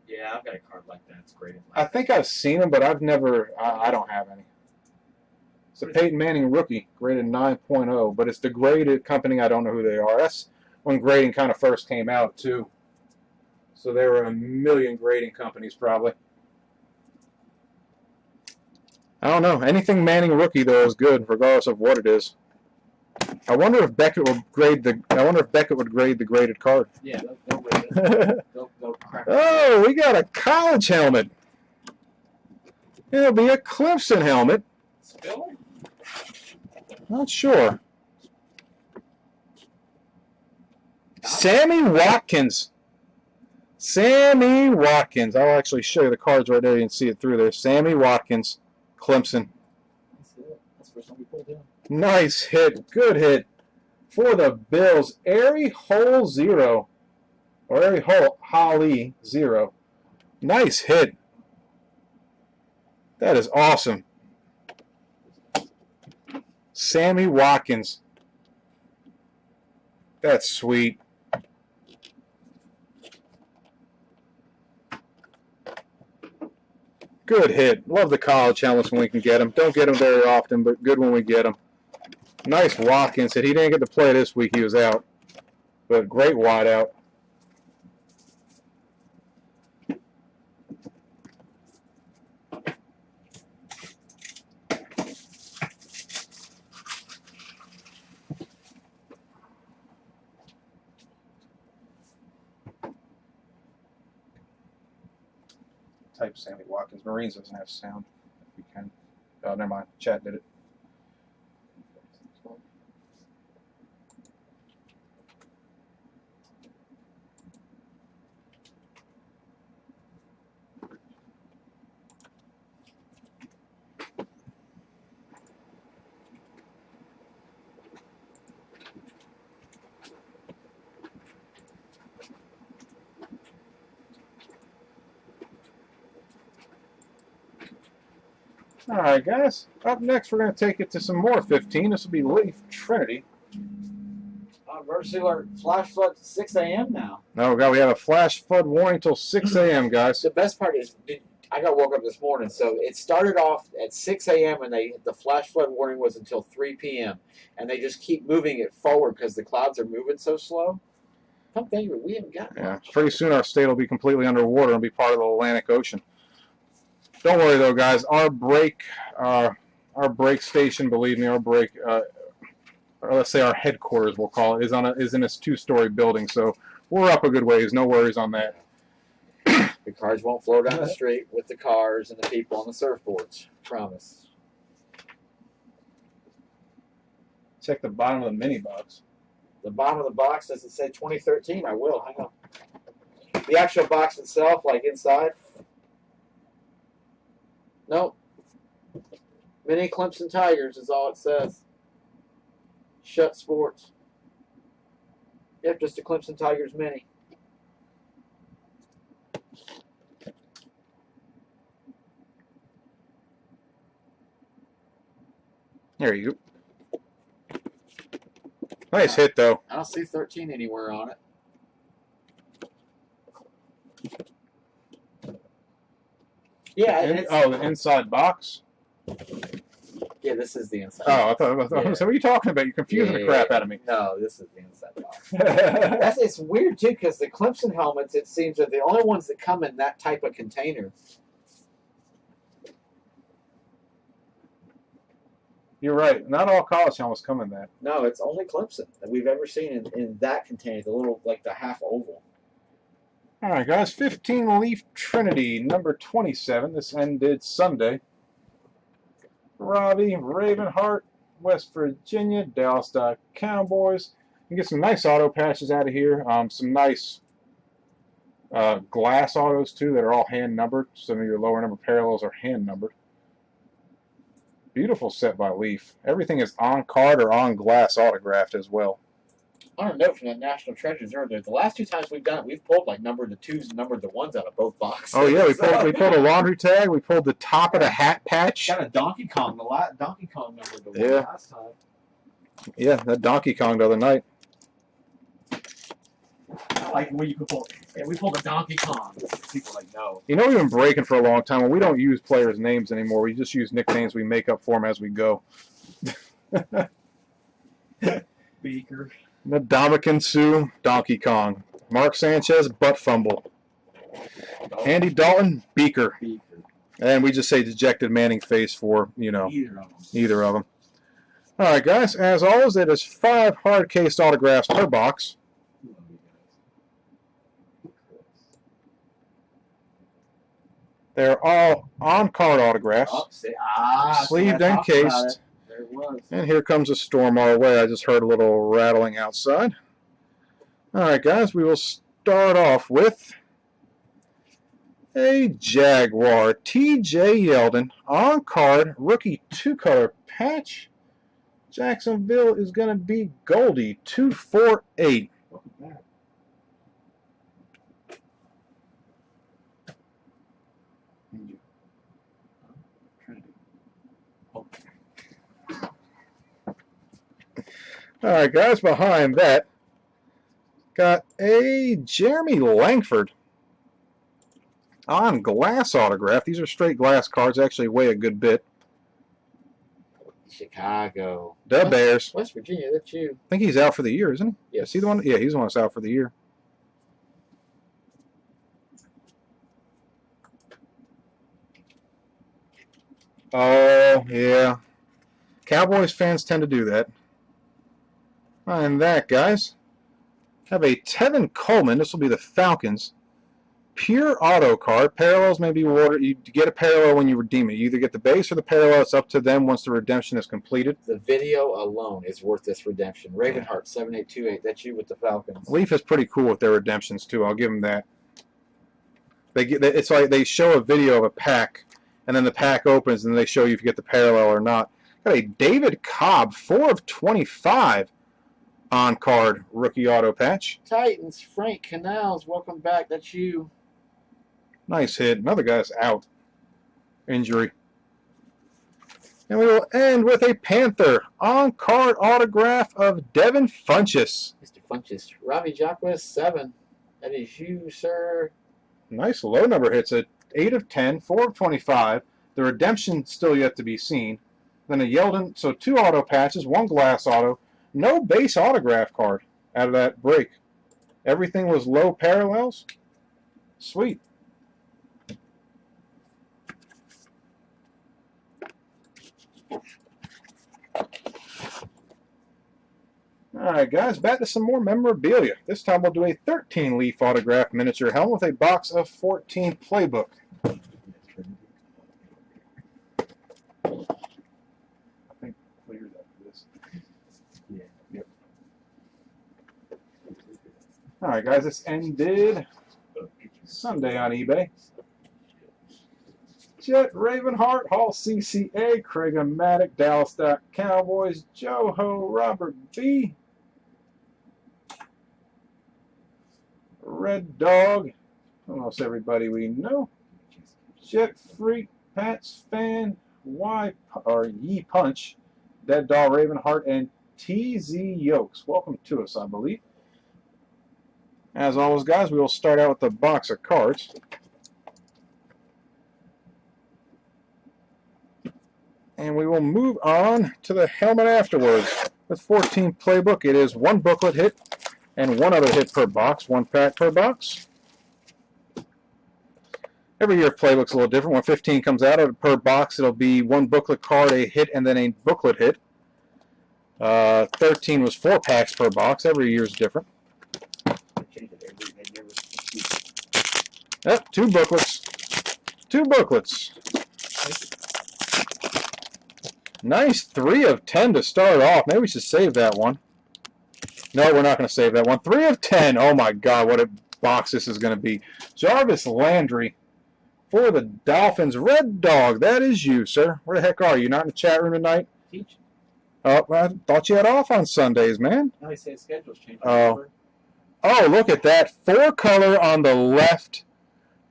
Yeah, I've got a card like that. It's graded. I think I've seen them, but I've never. I don't have any. It's a Peyton Manning rookie, graded 9.0, but it's the graded company. I don't know who they are. That's when grading kind of first came out too. So there were a million grading companies probably. I don't know. Anything Manning rookie though is good, regardless of what it is. I wonder if Beckett will grade the. I wonder if Beckett would grade the graded card. Yeah, they'll grade it. They'll crack it. Oh, we got a college helmet. It'll be a Clemson helmet. Spiller? Not sure. Sammy Watkins. Sammy Watkins. I'll actually show you the cards right there. You can see it through there. Sammy Watkins, Clemson. That's it. That's for somebody pulled in. Nice hit. Good hit for the Bills. Airy Hole 0. Or Airy Hole Holly 0. Nice hit. That is awesome. Sammy Watkins. That's sweet. Good hit. Love the college helmets when we can get them. Don't get them very often, but good when we get them. Nice Watkins hit. He didn't get to play this week. He was out. But great wide out. Type Sammy Watkins. Marines doesn't have sound. If we can. Oh, never mind. Chat did it. Alright, guys. Up next, we're going to take it to some more 15. This will be Leaf Trinity. Emergency alert. Flash flood to 6 a.m. now. Oh, God, we have a flash flood warning until 6 a.m., guys. The best part is, I got woke up this morning, so it started off at 6 a.m. and the flash flood warning was until 3 p.m. And they just keep moving it forward because the clouds are moving so slow. Come think of it, we haven't got much. Pretty soon our state will be completely underwater and be part of the Atlantic Ocean. Don't worry though, guys. Our break station, believe me, or let's say our headquarters, we'll call it, is in this 2-story building. So we're up a good ways. No worries on that. The cars won't flow down the street with the cars and the people on the surfboards. Promise. Check the bottom of the mini box. The bottom of the box, does it say 2013? I will. Hang on. The actual box itself, like inside. Nope. Mini Clemson Tigers is all it says. Shut Sports. Yep, just a Clemson Tigers mini. There you go. Nice hit, though. I don't see 13 anywhere on it. Yeah. The inside box? Yeah, this is the inside. Oh, I thought Yeah. so what are you talking about? You're confusing the crap out of me. No, this is the inside box. It's weird, too, because the Clemson helmets, it seems, are the only ones that come in that type of container. You're right. Not all college helmets come in that. No, it's only Clemson that we've ever seen in that container, the little, like the half oval. All right, guys. 15 Leaf Trinity, number 27. This ended Sunday. Robbie, Ravenheart, West Virginia, Dallas Cowboys. You get some nice auto patches out of here. Some nice glass autos, too, that are all hand-numbered. Some of your lower number parallels are hand-numbered. Beautiful set by Leaf. Everything is on card or on glass autographed as well. I don't know from that National Treasures earlier. The last 2 times we've done it, we've pulled like numbered the 2s and numbered the 1s out of both boxes. Oh yeah, we pulled a laundry tag. We pulled the top of the hat patch. Got a Donkey Kong. The Donkey Kong numbered the 1 last time. Yeah, that Donkey Kong the other night. I like where you could pull. Yeah, we pulled a Donkey Kong. People like no. You know, we've been breaking for a long time. Well, we don't use players' names anymore. We just use nicknames we make up for them as we go. Beaker. Ndamukong Suh, Donkey Kong. Mark Sanchez, butt fumble. Andy Dalton, Beaker. And we just say dejected Manning face for, either of them. All right, guys. As always, it is 5 hard-cased autographs per box. They're all on-card autographs. Oh, sleeved and cased. There it was. And here comes a storm our way. I just heard a little rattling outside. All right, guys, we will start off with a Jaguar T.J. Yeldon on-card rookie 2-color patch. Jacksonville is going to be Goldie 248. All right, guys, behind that, got a Jeremy Langford on glass autograph. These are straight glass cards, actually weigh a good bit. Chicago. The Bears. West Virginia, that's you. I think he's out for the year, isn't he? Yes. Is he the one? Yeah, he's the one that's out for the year. Oh, yeah. Cowboys fans tend to do that. And that, guys, have a Tevin Coleman. This will be the Falcons. Pure auto card. Parallels may be awarded. You get a parallel when you redeem it. You either get the base or the parallel. It's up to them once the redemption is completed. The video alone is worth this redemption. Ravenheart 7828. That's you with the Falcons. Leaf is pretty cool with their redemptions too. I'll give them that. It's like they show a video of a pack, and then the pack opens, and they show you if you get the parallel or not. Got a David Cobb 4/25 on card rookie auto patch. Titans Frank Canals. Welcome back. That's you. Nice hit. Another guy's out. Injury. And we will end with a Panther on-card autograph of Devin Funchess. Mr. Funchess. Robbie Jacques 7. That is you, sir. Nice low number hits. At 8/10, 4/25. The redemption still yet to be seen. Then a Yeldon. So 2 auto patches, 1 glass auto. No base autograph card out of that break. Everything was low parallels. Sweet. Alright, guys, back to some more memorabilia. This time we'll do a 13 Leaf autograph miniature helmet with a box of 14 Playbook. I think cleared up this. Yeah. Yep. Alright, guys, this ended Sunday on eBay. Jet Ravenheart, Hall CCA, Craig Matic, Dallas Cowboys, Joe Ho, Robert B. Red Dog, almost everybody we know. Jet Freak, Pats Fan, Ye Punch, Dead Doll Ravenheart, and TZ Yokes. Welcome to us, I believe. As always, guys, we will start out with the box of cards. And we will move on to the helmet afterwards. With 14 Playbook, it is 1 booklet hit and 1 other hit per box, 1 pack per box. Every year Playbook's a little different. When 15 comes out per box, it'll be 1 booklet card, a hit, and then a booklet hit. 13 was 4 packs per box. Every year is different. Yep, 2 booklets. 2 booklets. Nice 3/10 to start off. Maybe we should save that one. No, we're not going to save that one. 3/10. Oh my God, what a box this is going to be. Jarvis Landry for the Dolphins. Red Dog, that is you, sir. Where the heck are you? Not in the chat room tonight? Teach. Oh, I thought you had off on Sundays, man. No, he said schedule's changing. Oh, look at that. 4-color on the left.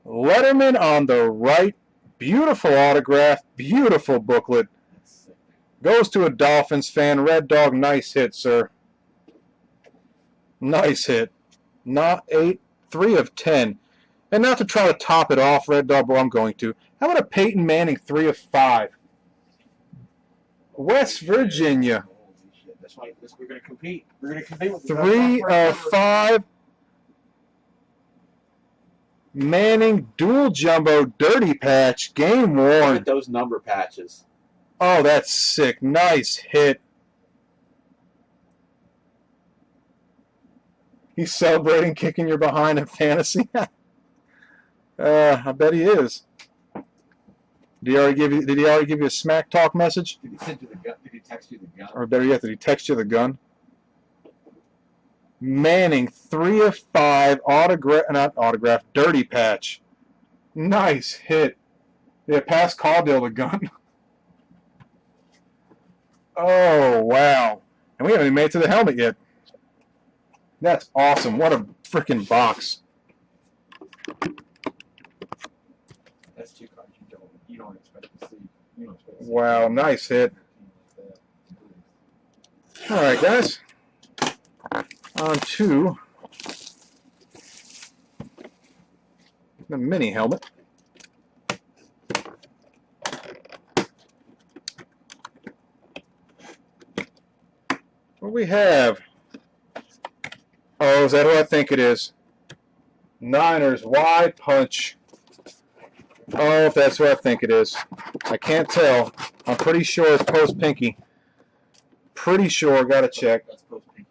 Letterman on the right. Beautiful autograph. Beautiful booklet. Goes to a Dolphins fan. Red Dog, nice hit, sir. Nice hit. Not 3/10. And not to try to top it off, Red Dog, but I'm going to. How about a Peyton Manning 3/5? West Virginia. That's why we're going to compete. We're going to compete with 3/5. Manning dual jumbo dirty patch. Game Look worn. at those number patches. Oh, that's sick. Nice hit. He's celebrating kicking your behind in fantasy. I bet he is. Did he already give you a smack talk message? Did he send you the gun? Did he text you the gun? Or better yet, did he text you the gun? Manning, 3 of 5, not autograph, dirty patch. Nice hit. Yeah, pass Caudill the gun. Oh, wow. And we haven't even made it to the helmet yet. That's awesome. What a freaking box. That's 2 cards you don't expect to see. You don't expect to see. Wow, nice hit. All right, guys. On to the mini helmet. What do we have? Oh, is that who I think it is? Niners, wide punch. Oh, if that's who I think it is. I can't tell. I'm pretty sure it's post pinky. Pretty sure. Got to check. That's post pinky.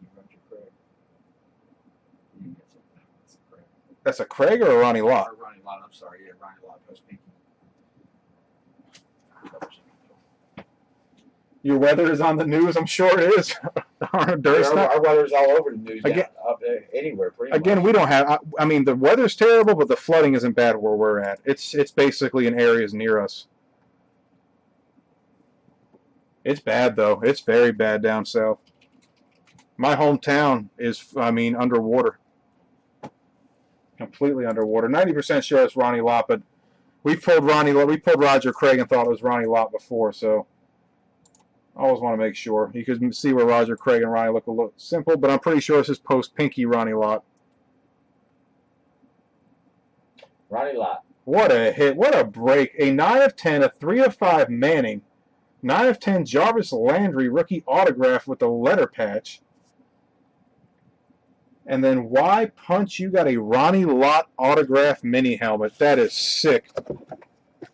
That's a Craig or a Ronnie Lott? Or Ronnie Lott. I'm sorry. Yeah, Ronnie Lott post pinky. Your weather is on the news. I'm sure it is. Our weather's all over the news. Again, up anywhere, pretty much. Again, we don't have. I mean, the weather's terrible, but the flooding isn't bad where we're at. It's basically in areas near us. It's bad though. It's very bad down south. My hometown is, I mean, underwater. Completely underwater. 90% sure it's Ronnie Lott, but we pulled Roger Craig and thought it was Ronnie Lott before, so I always want to make sure. You can see where Roger Craig and Ronnie look a little simple, but I'm pretty sure this is post pinky Ronnie Lott. Ronnie Lott. What a hit. What a break. A 9 of 10, a 3 of 5 Manning. 9 of 10 Jarvis Landry rookie autograph with the letter patch. And then why punch? You got a Ronnie Lott autograph mini helmet. That is sick.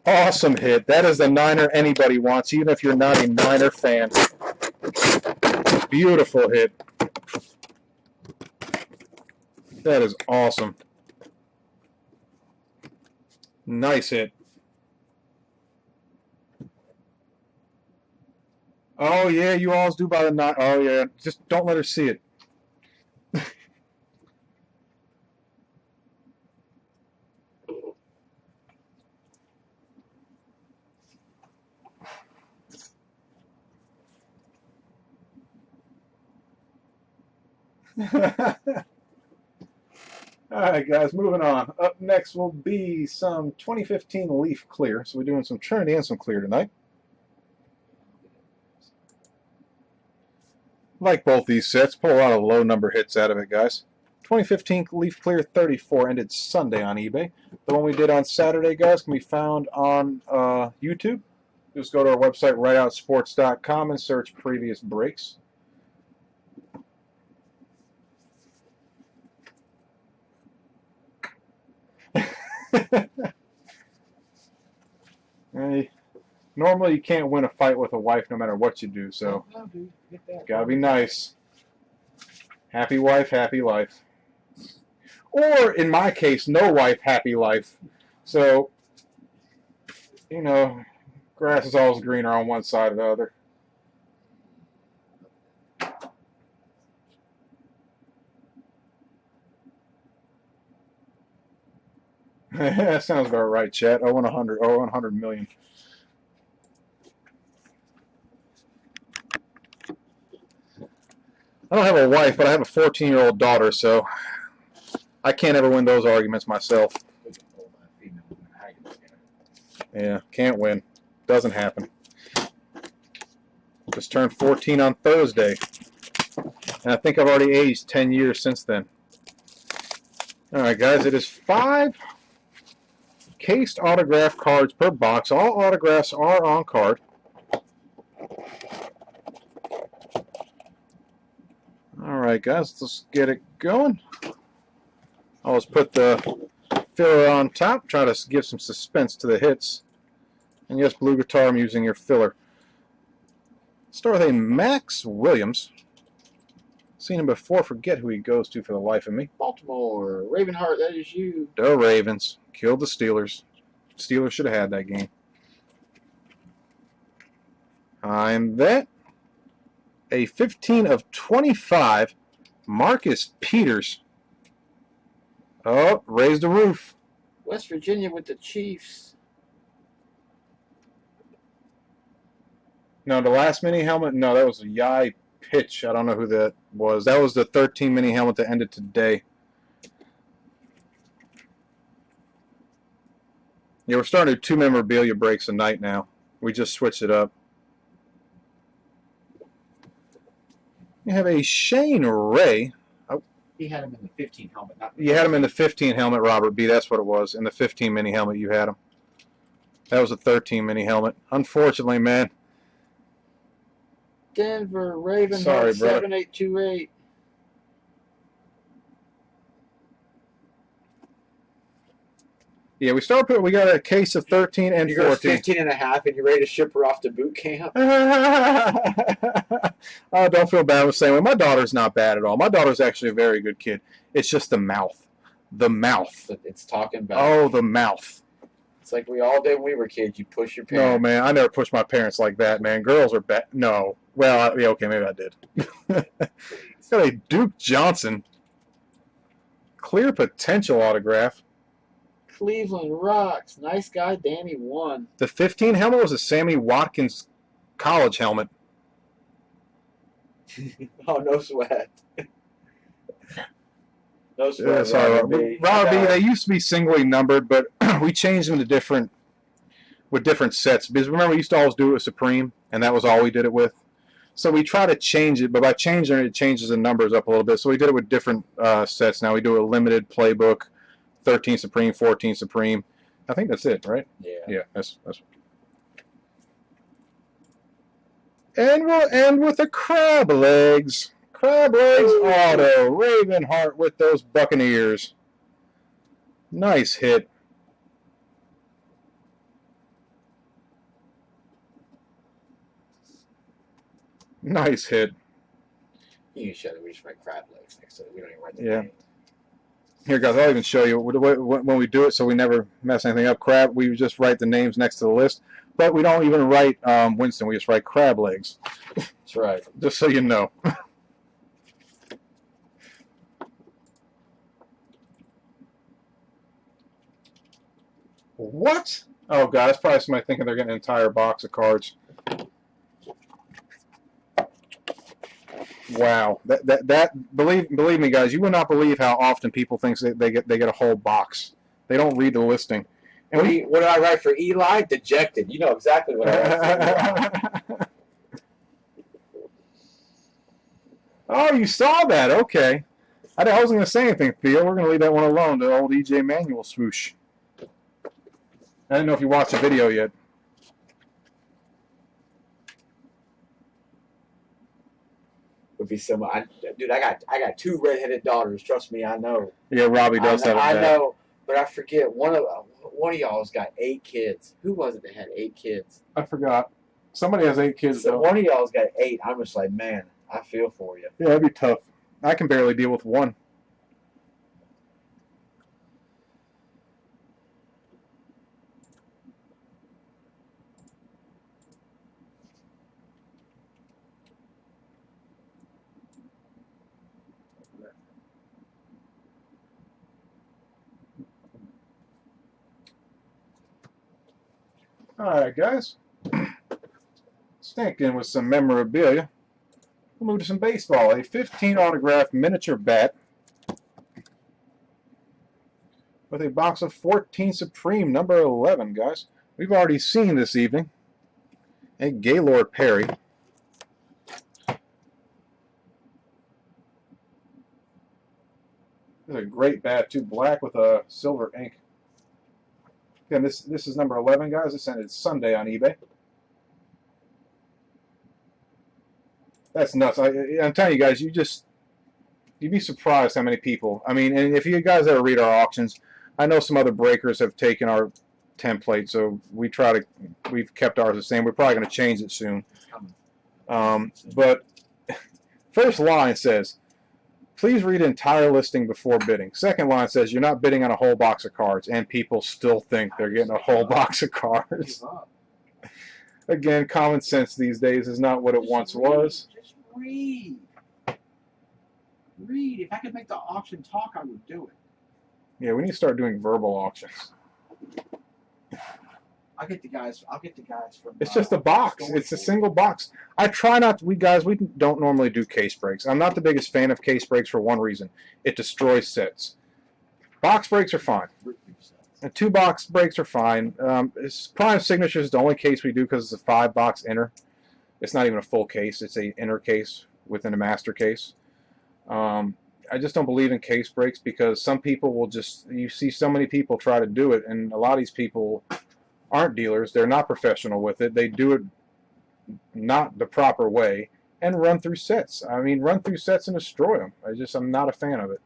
Awesome hit. That is the Niner anybody wants, even if you're not a Niner fan. Beautiful hit. That is awesome. Nice hit. Oh, yeah, you always do by the Niner. Oh, yeah. Just don't let her see it. Alright guys, moving on. Up next will be some 2015 Leaf Clear. So we're doing some Trinity and some Clear tonight. Like both these sets, pull a lot of low number hits out of it, guys. 2015 Leaf Clear 34 ended Sunday on eBay. The one we did on Saturday, guys, can be found on YouTube. Just go to our website, rideoutsports.com, and search previous breaks. Normally you can't win a fight with a wife no matter what you do, so gotta be nice. Happy wife, happy life. Or in my case, no wife, happy life. So, you know, grass is always greener on one side or the other. That sounds about right, chat. 0 and 100. 0 and 100 million. I don't have a wife, but I have a 14-year-old daughter, so I can't ever win those arguments myself. Yeah, can't win. Doesn't happen. Just turned 14 on Thursday. And I think I've already aged 10 years since then. Alright, guys, it is 5 cased autograph cards per box. All autographs are on card. Alright, guys, let's get it going. I'll just put the filler on top, try to give some suspense to the hits. And yes, Blue Guitar, I'm using your filler. Start with a Max Williams. Seen him before, forget who he goes to for the life of me. Baltimore, Ravenheart, that is you. The Ravens killed the Steelers. Steelers should have had that game. Behind that, a 15 of 25, Marcus Peters. Oh, raised the roof. West Virginia with the Chiefs. No, the last mini helmet, no, that was a Yai Pitch. I don't know who that was. That was the 13 mini helmet that ended today. Yeah, we're starting to do 2 memorabilia breaks a night now. We just switched it up. You have a Shane Ray. Oh. He had him in the 15 helmet. Not You had him in the 15 helmet, Robert B. That's what it was. In the 15 mini helmet, you had him. That was a 13 mini helmet. Unfortunately, man. Denver Ravenheart Sorry, brother. 7828. Yeah, we got a case of 13 and You got 14. 15 and a half, and you're ready to ship her off to boot camp. Oh, don't feel bad with saying, well, my daughter's not bad at all. My daughter's actually a very good kid. It's just the mouth. The mouth. It's talking about. Oh, the mouth. It's like we all did when we were kids. You push your parents. No, man, I never pushed my parents like that, man. Girls are bad. No. Well, yeah, okay, maybe I did. Got a Duke Johnson. Clear potential autograph. Cleveland rocks. Nice guy, Danny 1. The 15 helmet was a Sammy Watkins college helmet. Oh, no sweat. No sweat. Yeah, sorry, Robert B. They used to be singly numbered, but we changed them to different sets. Because remember, we used to always do it with Supreme, and that was all we did it with. So we try to change it, but by changing it, it changes the numbers up a little bit. So we did it with different sets. Now we do a limited playbook, 13 Supreme, 14 Supreme. I think that's it, right? Yeah. Yeah, that's. And we'll end with a crab legs. Crab legs auto. Ravenheart with those Buccaneers. Nice hit. Nice hit. You should have reached my crab legs next to it. We don't even write the name. Here, guys, I'll even show you when we do it so we never mess anything up. Crab, we just write the names next to the list. But we don't even write Winston. We just write crab legs. That's right. Just so you know. What? Oh, God, that's probably somebody thinking they're getting an entire box of cards. Wow, believe me, guys, you will not believe how often people think they get a whole box. They don't read the listing. And what do I write for Eli? Dejected. You know exactly what I write for Eli. Oh, you saw that? Okay. I wasn't going to say anything, Theo. We're going to leave that one alone. The old EJ Manuel swoosh. I didn't know if you watched the video yet. Would be so much. Dude, I got 2 redheaded daughters. Trust me, I know. Yeah, Robbie does have I know, but I forget one of y'all's got 8 kids. Who was it that had 8 kids? I forgot. Somebody has 8 kids, though. One of y'all's got 8. I'm just like, man, I feel for you. Yeah, that'd be tough. I can barely deal with 1. Alright, guys. Snack in with some memorabilia. We'll move to some baseball. A 15 autograph miniature bat with a box of 14 Supreme, number 11, guys. We've already seen this evening a Gaylord Perry. This is a great bat, too. Black with a silver ink. Again, this is number 11, guys. This ended Sunday on eBay. That's nuts. I'm telling you guys, you'd be surprised how many people. I mean, and if you guys ever read our auctions, I know some other breakers have taken our template, so we've kept ours the same. We're probably going to change it soon. But first line says, please read entire listing before bidding. Second line says, you're not bidding on a whole box of cards, and people still think they're getting a whole box of cards. Again, common sense these days is not what it once was. Just read. Read. If I could make the auction talk, I would do it. Yeah, we need to start doing verbal auctions. I'll get the guys from. It's just a box. It's a single box. I try not to, we don't normally do case breaks. I'm not the biggest fan of case breaks for one reason. It destroys sets. Box breaks are fine. And 2 box breaks are fine. Prime Signature is the only case we do because it's a 5-box inner. It's not even a full case. It's a inner case within a master case. I just don't believe in case breaks because some people will just, you see so many people try to do it, and a lot of these people aren't dealers. They're not professional with it. They do it not the proper way and run through sets. I mean, run through sets and destroy them. I'm not a fan of it.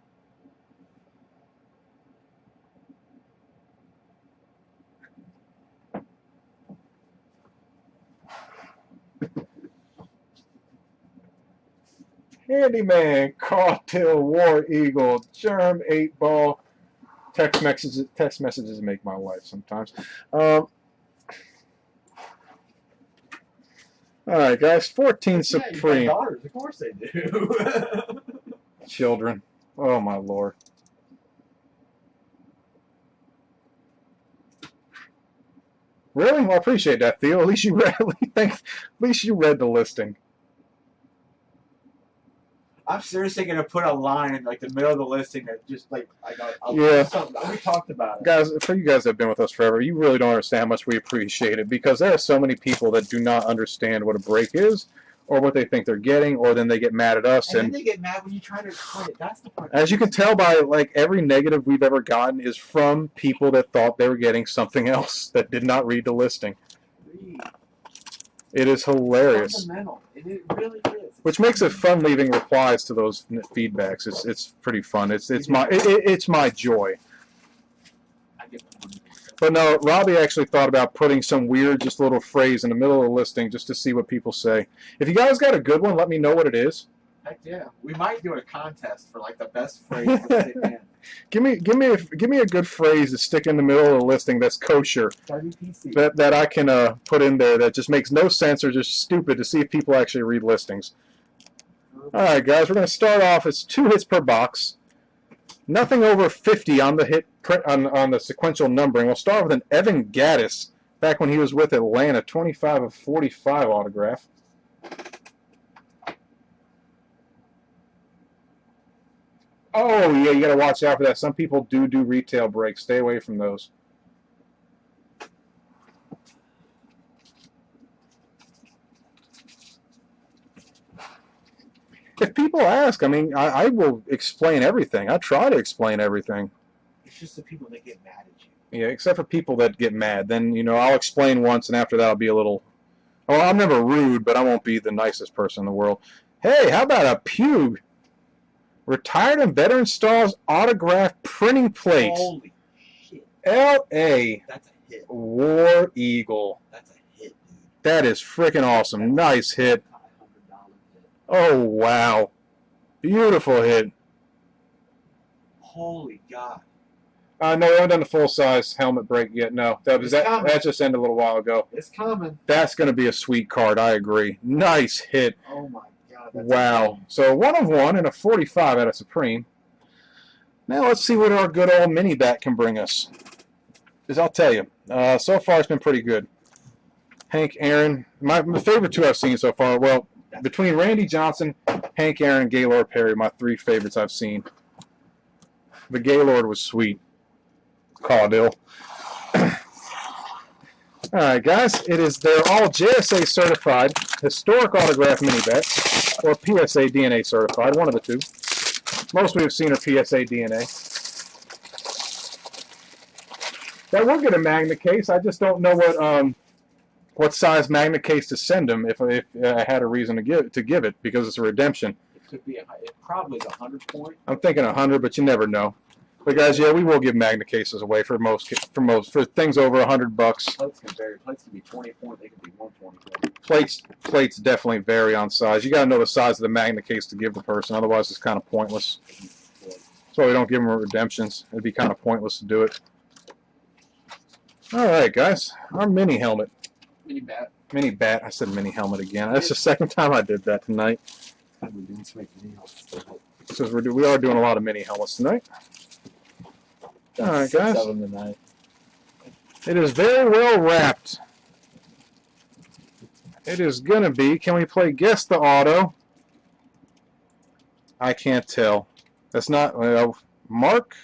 Handyman, Cartel, War Eagle, Germ 8-ball. Text messages make my life sometimes. All right, guys. 14 Supreme. Yeah, daughters, of course they do. Children. Oh my Lord. Really? Well, I appreciate that, Theo. At least you read. At least you read the listing. I'm seriously gonna put a line in like the middle of the listing that just like Yeah. We talked about it. Guys, for you guys that have been with us forever, you really don't understand how much we appreciate it because there are so many people that do not understand what a break is or what they think they're getting, or then they get mad at us. And then they get mad when you try to explain it. That's the part. As you can tell by like every negative we've ever gotten is from people that thought they were getting something else that did not read the listing. Read. It is hilarious. It's fundamental. It really is. Which makes it fun leaving replies to those feedbacks. It's pretty fun. It's my joy. I get one. But no, Robbie actually thought about putting some weird just little phrase in the middle of the listing just to see what people say. If you guys got a good one, let me know what it is. Heck yeah. We might do a contest for like the best phrase to stick in. Give me a good phrase to stick in the middle of the listing that's kosher. That I can put in there that just makes no sense or just stupid to see if people actually read listings. All right, guys, we're going to start off as 2 hits per box. Nothing over 50 on the hit on the sequential numbering. We'll start with an Evan Gaddis back when he was with Atlanta, 25 of 45 autograph. Oh, yeah, you got to watch out for that. Some people do retail breaks. Stay away from those. If people ask, I mean, I will explain everything. I try to explain everything. It's just the people that get mad at you. Yeah, except for people that get mad. Then, you know, I'll explain once, and after that I'll be a little... Well, I'm never rude, but I won't be the nicest person in the world. Hey, how about a Pug? Retired and Veteran Stars autograph printing plate. Holy shit. L.A. That's a hit. War Eagle. That's a hit, dude. That is freaking awesome. Nice hit. Oh, wow. Beautiful hit. Holy God. No, we haven't done the full-size helmet break yet. No, that just ended a little while ago. It's coming. That's going to be a sweet card. I agree. Nice hit. Oh, my God. That's Wow. amazing. So 1 of 1 and a 45 out of Supreme. Now let's see what our good old mini bat can bring us. Because I'll tell you, so far it's been pretty good. Hank Aaron, my favorite 2 I've seen so far. Well, between Randy Johnson, Hank Aaron, and Gaylord Perry, my 3 favorites I've seen. The Gaylord was sweet. Caudill. Alright, guys, they're all JSA certified, historic autograph mini bats, or PSA DNA certified, one of the 2. Most we have seen are PSA DNA. That would get a magnet case. I just don't know what size magnet case to send them if I had a reason to give it because it's a redemption. It could be it probably is 100 point. I'm thinking 100, but you never know. But guys, yeah, we will give magnet cases away for things over $100. Plates can vary. Plates can be 20 point. They can be 120 point. Plates definitely vary on size. You got to know the size of the magnet case to give the person. Otherwise, it's kind of pointless. That's why we don't give them redemptions. It'd be kind of pointless to do it. All right, guys, our mini helmet. Mini bat. Mini bat. I said mini helmet again. That's the second time I did that tonight. We're doing some mini helmets. Because we are doing a lot of mini helmets tonight. All right, guys. 6 of them tonight. It is very well wrapped. It is going to be, can we play Guess the Auto? I can't tell. That's not, Mark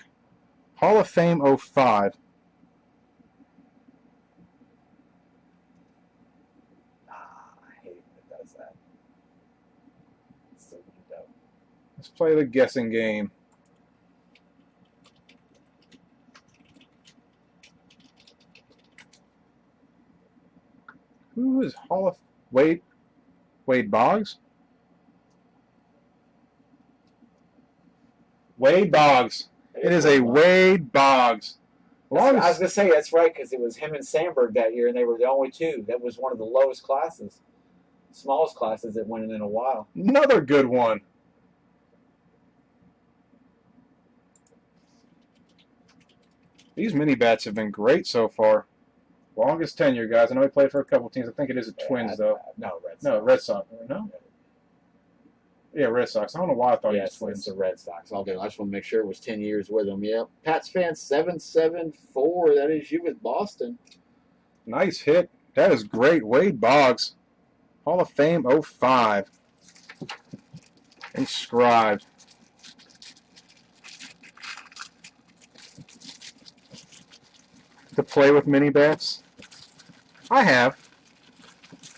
Hall of Fame 05. I hate it when it does that. It's so dope. Let's play the guessing game. Who is Hall of Wade Boggs? Wade Boggs. It is a Wade Boggs. I was going to say, that's right, because it was him and Sandberg that year, and they were the only two. That was one of the lowest classes, smallest classes that went in a while. Another good one. These mini bats have been great so far. Longest tenure, guys. I know he played for a couple teams. I think it is the Twins, though. No, Red Sox. No, Red Sox. No? Yeah, Red Sox. I don't know why I thought it was Twins. It's the Red Sox. I'll do. I just want to make sure it was 10 years with them. Yeah. Pats fan 774. That is you with Boston. Nice hit. That is great. Wade Boggs. Hall of Fame 05. Inscribed. To play with mini bats? I have.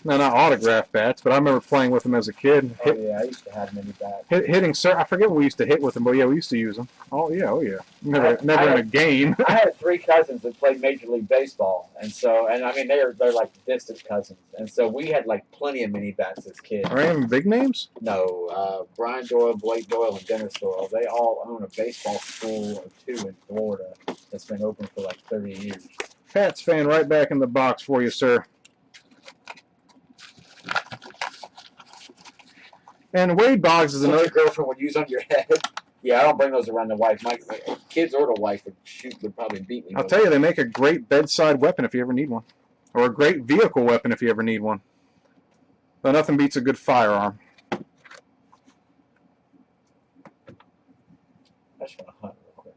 No, not autograph bats, but I remember playing with them as a kid. Oh, yeah, I used to have many bats. Hitting, I forget what we used to hit with them, but yeah, we used to use them. Oh yeah. Never in a game. I had 3 cousins that played Major League Baseball, and I mean, they're like distant cousins, and so we had like plenty of mini bats as kids. Are any of them big names? No, Brian Doyle, Blake Doyle, and Dennis Doyle. They all own a baseball school or 2 in Florida that's been open for like 30 years. Pats fan right back in the box for you, sir. And Wade Boggs is another your girlfriend would use on your head. Yeah, I don't bring those around the wife. My kids or the wife would probably beat me. I'll tell you, they make a great bedside weapon if you ever need one. Or a great vehicle weapon if you ever need one. Though nothing beats a good firearm. I just want to hunt real quick.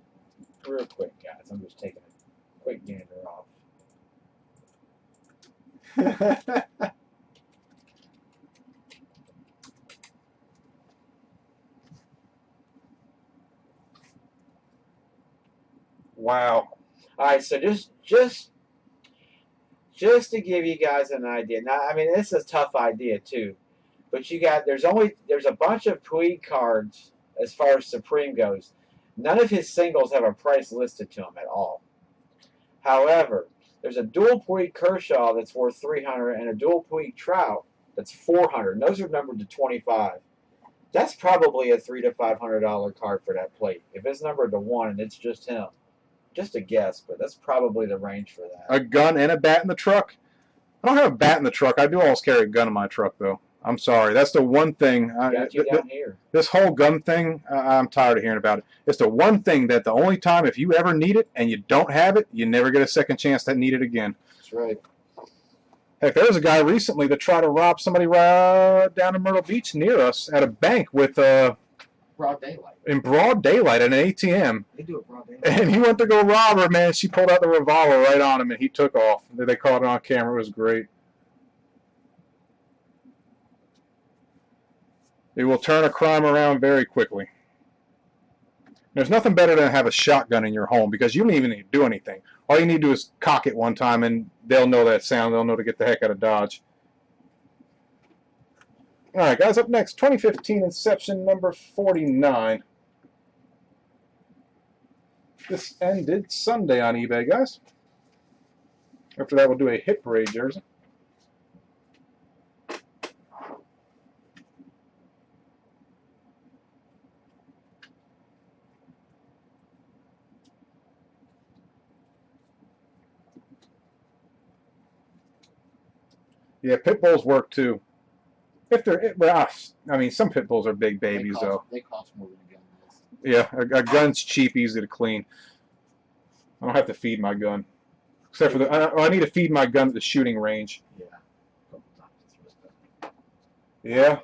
Real quick, guys. I'm just taking a quick gander off. Wow. All right, so just to give you guys an idea. Now, I mean, this is a tough idea too, but there's a bunch of Puig cards as far as Supreme goes. None of his singles have a price listed to them at all. However, there's a dual Puig Kershaw that's worth $300 and a dual Puig Trout that's $400. And those are numbered to 25. That's probably a $300 to $500 card for that plate. If it's numbered to 1 and it's just him. Just a guess, but that's probably the range for that. A gun and a bat in the truck? I don't have a bat in the truck. I do always carry a gun in my truck, though. I'm sorry. That's the one thing. Got you down here. This whole gun thing, I'm tired of hearing about it. It's the one thing that the only time if you ever need it and you don't have it, you never get a second chance to need it again. That's right. Heck, there was a guy recently that tried to rob somebody right down in Myrtle Beach near us at a bank with Broad daylight. in broad daylight at an ATM. They do it broad daylight. And he went to go rob her, man. She pulled out the revolver right on him, and he took off. They caught it on camera. It was great. It will turn a crime around very quickly. There's nothing better than have a shotgun in your home because you don't even need to do anything. All you need to do is cock it one time, and they'll know that sound. They'll know to get the heck out of Dodge. All right, guys, up next, 2015 Inception number 49. This ended Sunday on eBay, guys. After that, we'll do a Hit Parade jersey. Yeah, pit bulls work too. If they're, well, I mean, some pit bulls are big babies, though. They cost more than a gun does. Yeah, a gun's cheap, easy to clean. I don't have to feed my gun, except for I need to feed my gun at the shooting range. Yeah. Yeah.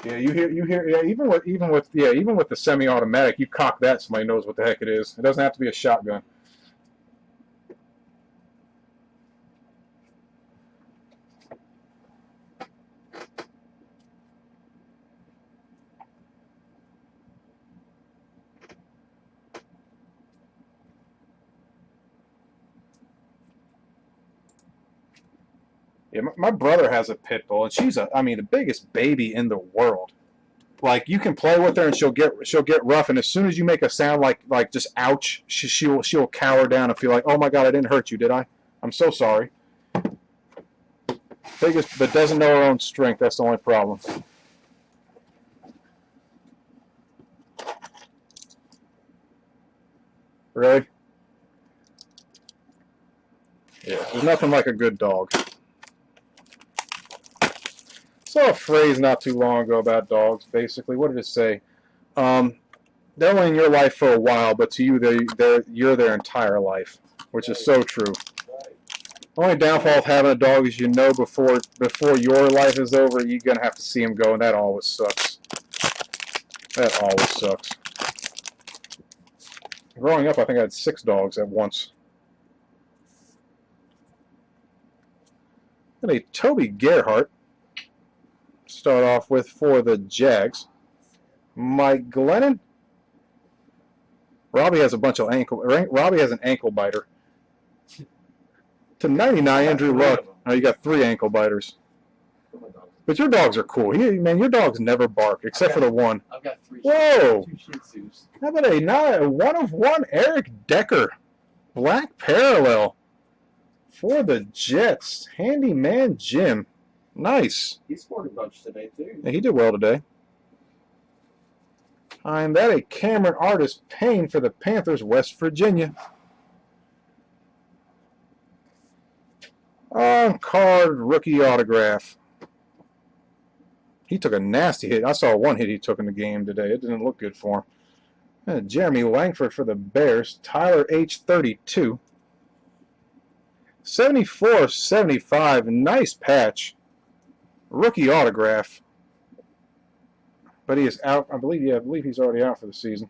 Yeah, yeah, even with the semi-automatic, you cock that, somebody knows what the heck it is. It doesn't have to be a shotgun. Yeah, my brother has a pit bull, and she's I mean, the biggest baby in the world. Like, you can play with her, and she'll get rough, and as soon as you make a sound like just ouch, she'll cower down and feel like, oh my god, I didn't hurt you, did I? I'm so sorry. Biggest, but doesn't know her own strength. That's the only problem. Really? Yeah. There's nothing like a good dog. Saw a phrase not too long ago about dogs. Basically, what did it say? They're only in your life for a while, but to you, you're their entire life, which is so true. The only downfall of having a dog is, you know, before your life is over, you're gonna have to see him go, and that always sucks. That always sucks. Growing up, I think I had 6 dogs at once. And a Toby Gerhardt start off with for the Jags. Mike Glennon. Robbie has a bunch of Robbie has an ankle biter. To 99, Andrew Luck. Oh, you got 3 ankle biters. But your dogs are cool. Man, your dogs never bark, except for the one. I've got 3 Whoa! 2 Shih Tzus. How about a 1 of 1 Eric Decker? Black parallel for the Jets. Handyman Jim. Nice. He scored a bunch today, too. Yeah, he did well today. I'm that a Cameron Artist Payne for the Panthers, West Virginia. On-card rookie autograph. He took a nasty hit. I saw one hit he took in the game today. It didn't look good for him. Jeremy Langford for the Bears. Tyler H. 32. 74-75. Nice patch. Rookie autograph. But he is out. I believe he's already out for the season.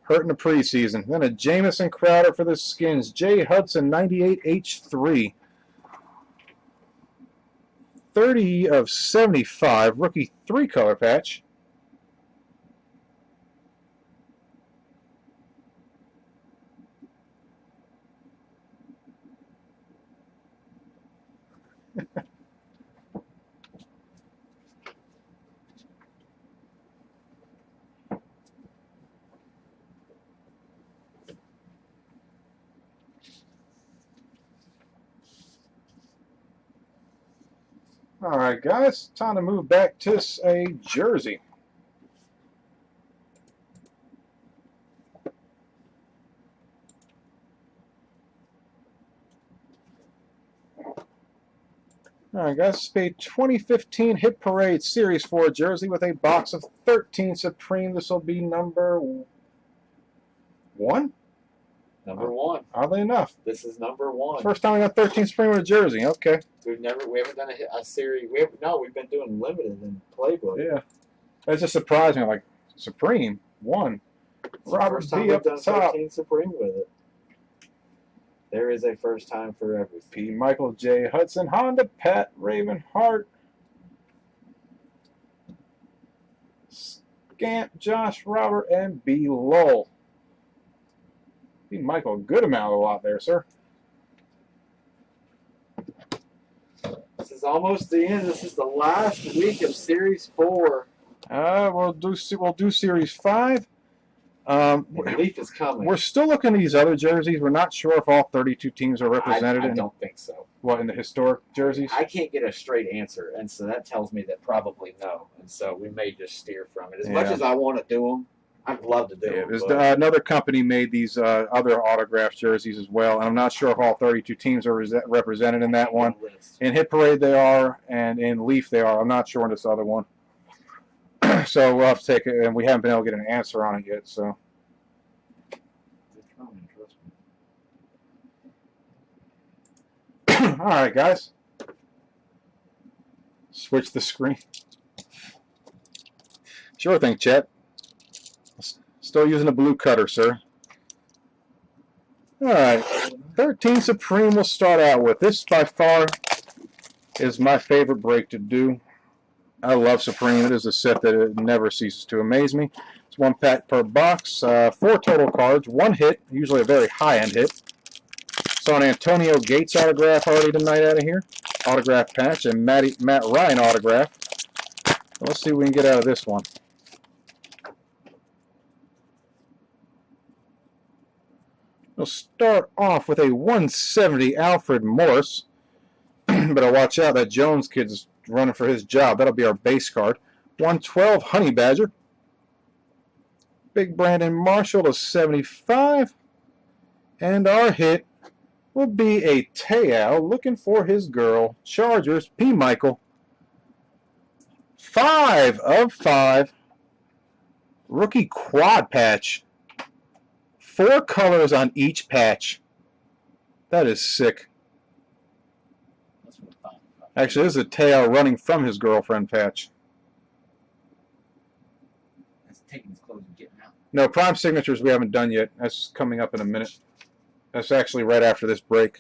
Hurt in the preseason. Then a Jamison Crowder for the Skins. Jay Hudson, 98H3. 30/75. Rookie 3-color patch. All right, guys, time to move back to a jersey. All right, guys, it's a 2015 Hit Parade Series 4 jersey with a box of 13 Supreme. This will be number 1? Number 1. Oddly enough. This is number 1. First time we got 13 Supreme with a jersey. Okay. We haven't done a series. We've been doing limited in Playbook. Yeah. That's just surprising. Like, Supreme, 1. Robert First time B. we've up the done top. 13 Supreme with it. There is a first time for everything. P. Michael J. Hudson, Honda, Pat Raven Hart, Scant, Josh Robert, and B. Lowell. P. Michael, good amount of a lot there, sir. This is almost the end. This is the last week of Series 4. We'll do Series 5. Leaf is coming. We're still looking at these other jerseys. We're not sure if all 32 teams are represented. I don't think so. What, in the historic jerseys? I can't get a straight answer, and so that tells me that probably no. And so we may just steer from it. As much as I want to do them, I'd love to do them. There's another company made these other autographed jerseys as well, and I'm not sure if all 32 teams are represented in that one. In Hit Parade they are, and in Leaf they are. I'm not sure in this other one. So we'll have to take it, and we haven't been able to get an answer on it yet. So. Alright, guys. Switch the screen. Sure thing, Chet. Still using a blue cutter, sir. Alright. 13 Supreme we'll start out with. This, by far, is my favorite break to do. I love Supreme. It is a set that it never ceases to amaze me. It's 1 pack per box, 4 total cards, 1 hit, usually a very high-end hit. Saw an Antonio Gates autograph already tonight out of here. Autograph patch, and Matt Ryan autograph. Let's see what we can get out of this one. We'll start off with a 170 Alfred Morris. But watch out, that Jones kid's running for his job. That'll be our base card. 112 Honey Badger. Big Brandon Marshall to 75. And our hit will be a Te'o looking for his girl. Chargers, P. Michael. 5 of 5. Rookie quad patch. 4 colors on each patch. That is sick. Actually, this is a Te'o running from his girlfriend patch. That's taking his clothes and getting out. No, Prime Signatures we haven't done yet. That's coming up in a minute. That's actually right after this break.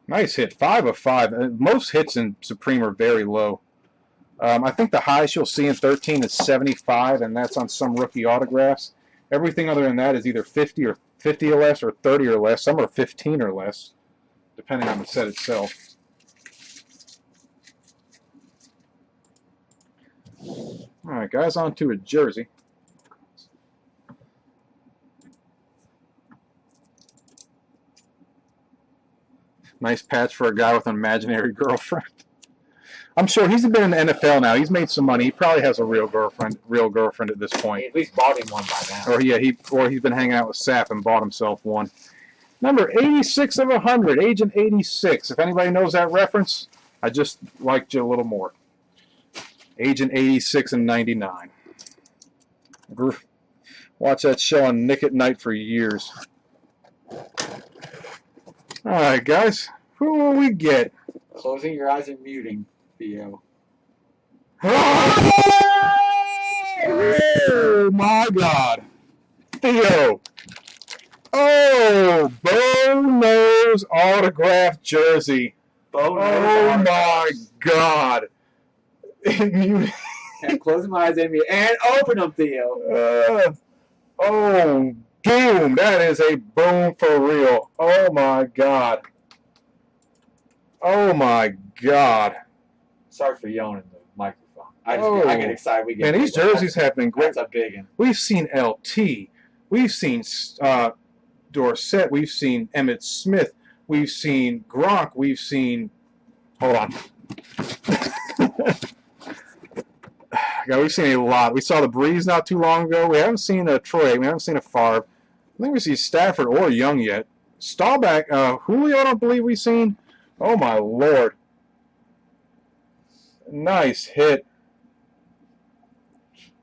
Nice hit. 5 of 5. Most hits in Supreme are very low. I think the highest you'll see in 13 is 75, and that's on some rookie autographs. Everything other than that is either 50 or 50 or less, or 30 or less. Some are 15 or less, depending on the set itself. All right, guys, on to a jersey. Nice patch for a guy with an imaginary girlfriend. I'm sure he's been in the NFL now. He's made some money. He probably has a real girlfriend at this point. He at least bought him one by now. Or he's been hanging out with Sap and bought himself one. Number 86 of 100, Agent 86. If anybody knows that reference, I just liked you a little more. Agent 86 and 99. Watch that show on Nick at Night for years. All right, guys. Who will we get? Closing your eyes and muting, Theo. Oh, my God. Theo. Oh, Bo Nose autographed jersey. Oh, my God. And closing my eyes and mute. And open them, Theo. Oh, boom. That is a boom for real. Oh, my God. Oh, my God. Sorry for yelling in the microphone. I get excited. Man, these jerseys have been great. That's a big one. We've seen LT. We've seen Dorsett. We've seen Emmitt Smith. We've seen Gronk. We've seen... Hold on. God, we've seen a lot. We saw the Breeze not too long ago. We haven't seen a Troy. We haven't seen a Favre. I think we see Stafford or Young yet. Staubach, Julio, I don't believe we've seen. Oh, my Lord. Nice hit.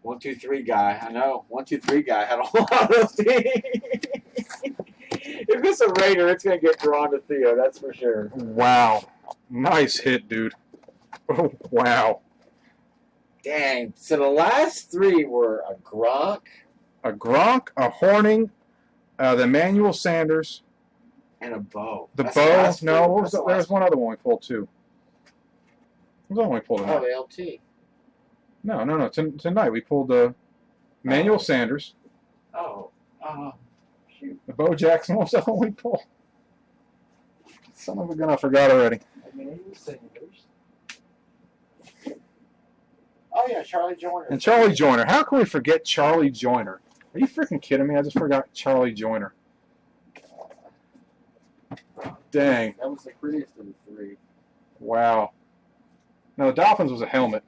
1, 2, 3 guy. I know. 1, 2, 3 guy had a lot of those teams. If it's a Raider, it's going to get drawn to Theo. That's for sure. Wow. Nice hit, dude. Oh, wow. Dang. So the last 3 were a Gronk, A Horning, the Emmanuel Sanders. and a Bo. The That's Bo? last No, three. what was there was one other one we pulled, too. What was the one we pulled tonight? Oh, the LT. No. Tonight we pulled the Emmanuel Sanders. Oh. Shoot. The Bo Jackson. What was the one we pulled? Son of a gun, I forgot already. Emmanuel Sanders. Oh, yeah, Charlie Joyner. And Charlie Joyner. How can we forget Charlie Joyner? Are you freaking kidding me? I just forgot Charlie Joyner. Dang. That was the prettiest of the 3. Wow. No, the Dolphins was a helmet.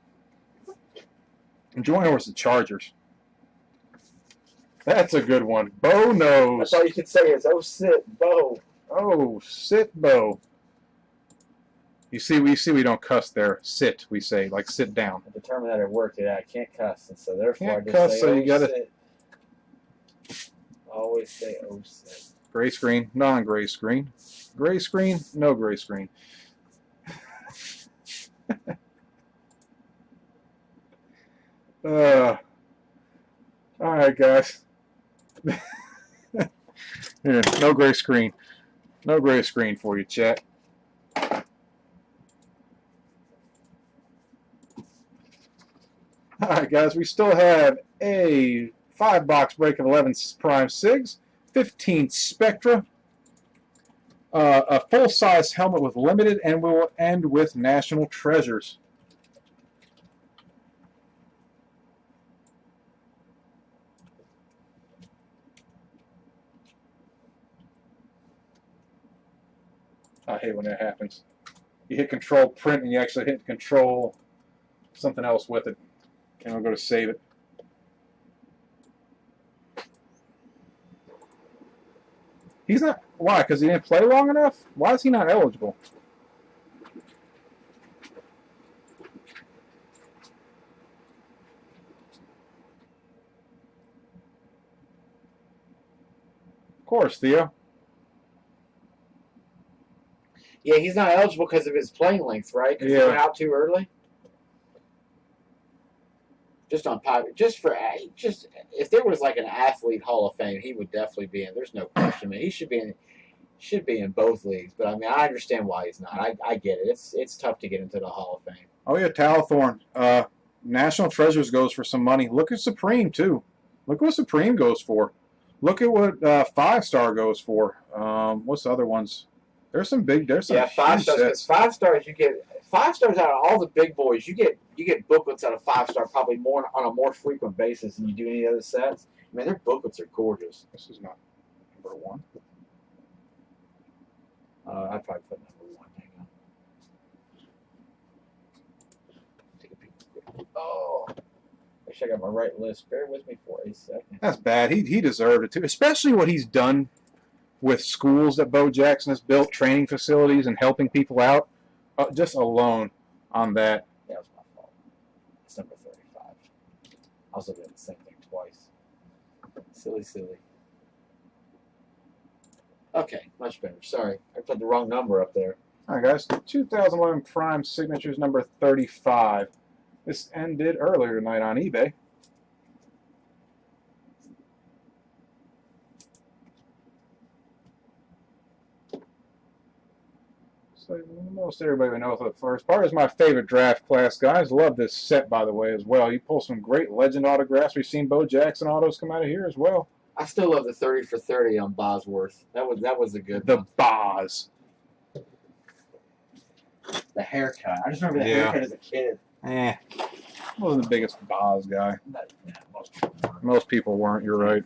And Joyner was the Chargers. That's a good one. Bo knows. That's all you can say is, oh, sit, Bo. Oh, sit, Bo. You see, we don't cuss there. Sit, we say, like sit down. I determined that at work today I can't cuss, and so therefore Can't I just cuss, say, so oh, you gotta- sit. Always say, oh, sit. Gray screen, non-gray screen. Gray screen, no gray screen. All right, guys. Here, no gray screen. No gray screen for you, chat. All right, guys. We still have a 5-box break of 11 Prime Sigs, 15 Spectra, a full-size helmet with Limited, and we'll end with National Treasures. I hate when that happens. You hit Control Print and you actually hit Control something else with it. And we'll go to save it. He's not. Why? Because he didn't play long enough? Why is he not eligible? Of course, Theo. Yeah, he's not eligible because of his playing length, right? Because he went out too early. Just on just if there was like an athlete Hall of Fame, he would definitely be in. There's no question. I mean, he should be in both leagues. But I mean, I understand why he's not. I get it. It's tough to get into the Hall of Fame. Oh yeah, Talithorn. National Treasures goes for some money. Look at Supreme too. Look what Supreme goes for. Look at what 5-star goes for. What's the other ones? There's some big. There's some 5 stars. Because 5 stars, you get 5 stars out of all the big boys. You get booklets out of 5-star probably more on a more frequent basis than you do any other sets. I mean, their booklets are gorgeous. This is not number 1. I'd probably put number 1. Hang on. Take a peek. Oh, make sure I got my right list. Bear with me for a second. That's bad. He deserved it too, especially what he's done with schools that Bo Jackson has built, training facilities, and helping people out. Just alone on that. That was my fault. It's number 35. I was looking at the same thing twice. Silly. Okay, much better. Sorry, I put the wrong number up there. All right, guys. 2011 Prime Signatures number 35. This ended earlier tonight on eBay. So most everybody would know the first part is my favorite draft class, guys. Love this set, by the way, as well. You pull some great legend autographs. We've seen Bo Jackson autos come out of here as well. I still love the 30 for 30 on Bosworth. That was a good The one. Boz. The haircut. I just remember the haircut as a kid. Wasn't the biggest Boz guy. Yeah, most people weren't. Most people weren't. You're right.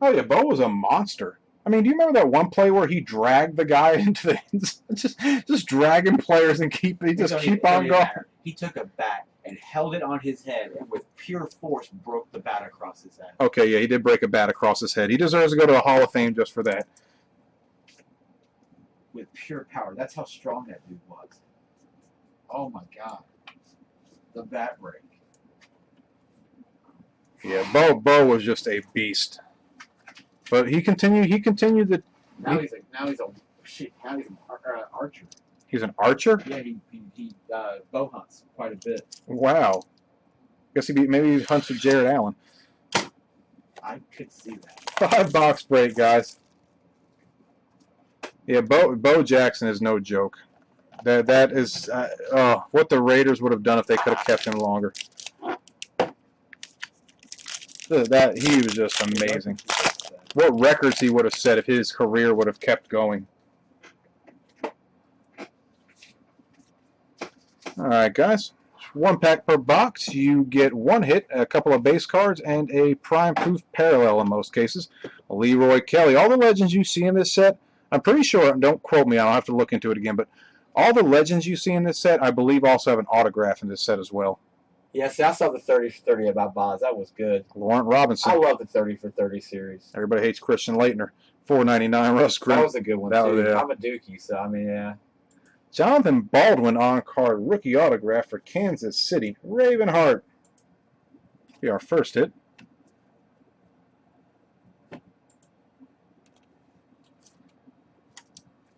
Oh yeah, Bo was a monster. I mean, do you remember that one play where he dragged the guy into the just dragging players and keep on going? He took a bat and held it on his head and with pure force broke the bat across his head. Okay, yeah, he did break a bat across his head. He deserves to go to the Hall of Fame just for that. With pure power. That's how strong that dude was. Oh my God. The bat break. Yeah, Bo was just a beast. But he continued to. Now he's an archer. He's an archer? Yeah, he bow hunts quite a bit. Wow. Guess maybe he hunts with Jared Allen. I could see that. 5-box break, guys. Yeah, Bo Jackson is no joke. That is what the Raiders would have done if they could have kept him longer. He was just amazing. What records he would have set if his career would have kept going. All right, guys. 1 pack per box. You get 1 hit, a couple of base cards, and a prime proof parallel in most cases. Leroy Kelly. All the legends you see in this set, I'm pretty sure, don't quote me, I'll have to look into it again, but all the legends you see in this set, I believe also have an autograph in this set as well. Yeah, see, I saw the 30 for 30 about Boz. That was good. Laurent Robinson. I love the 30 for 30 series. Everybody hates Christian Leitner. $4.99 Russ Grimm. That was a good one, too. Yeah. I'm a Dookie, so, I mean, yeah. Jonathan Baldwin on-card rookie autograph for Kansas City. Ravenheart. Be our first hit.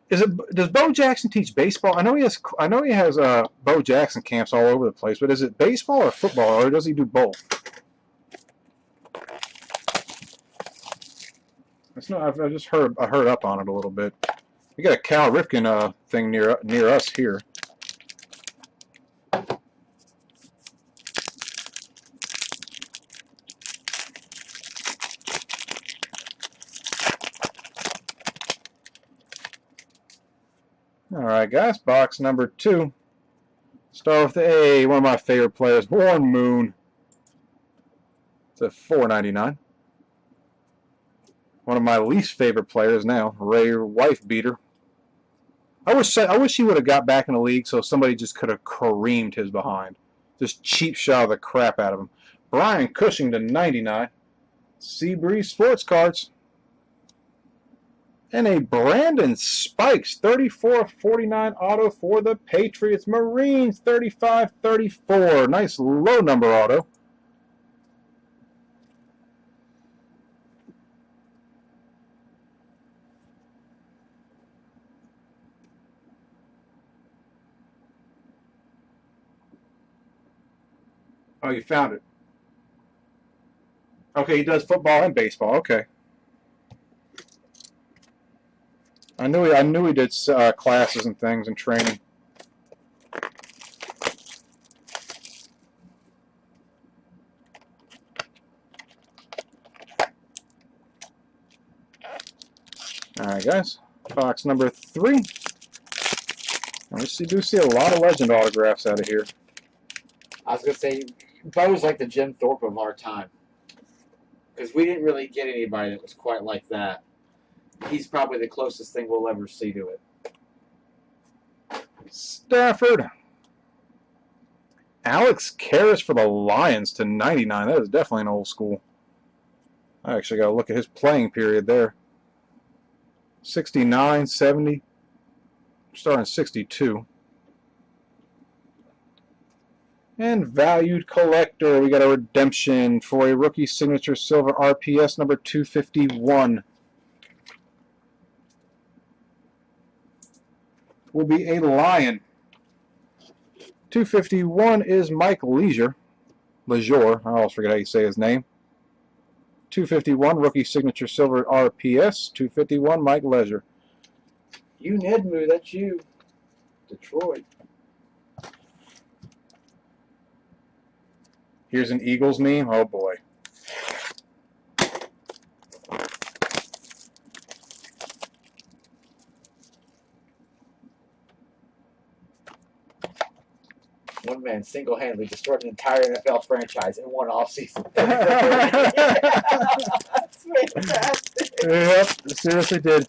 Does Bo Jackson teach baseball? I know he has Bo Jackson camps all over the place, but is it baseball or football, or does he do both? It's not. I've just heard up on it a little bit. We got a Cal Ripken thing near us here. All right, guys. Box number 2. Start with A. One of my favorite players, Warren Moon. It's a $4.99. One of my least favorite players now, Ray Wife Beater. I wish he would have got back in the league so somebody just could have creamed his behind. Just cheap shot the crap out of him. Brian Cushing to 99. Seabreeze Sports Cards. And a Brandon Spikes 34/49 auto for the Patriots. Marines 35/34. Nice low number auto. Oh, you found it. Okay, he does football and baseball. Okay. I knew he did classes and things and training. All right, guys. Box number 3. We do see a lot of legend autographs out of here. I was gonna say, Bo's like the Jim Thorpe of our time, because we didn't really get anybody that was quite like that. He's probably the closest thing we'll ever see to it. Stafford. Alex Karras for the Lions to 99. That is definitely an old school. I actually got to look at his playing period there. 69, 70. Starting 62. And valued collector. We got a redemption for a rookie signature silver RPS number 251. Will be a Lion. 251 is Mike Leisure. I always forget how you say his name. 251 rookie signature silver RPS. 251 Mike Leisure. You Nedmu, that's you. Detroit. Here's an Eagles meme. Oh boy. One man single-handedly destroyed an entire NFL franchise in one offseason. That's fantastic. Yep, seriously did.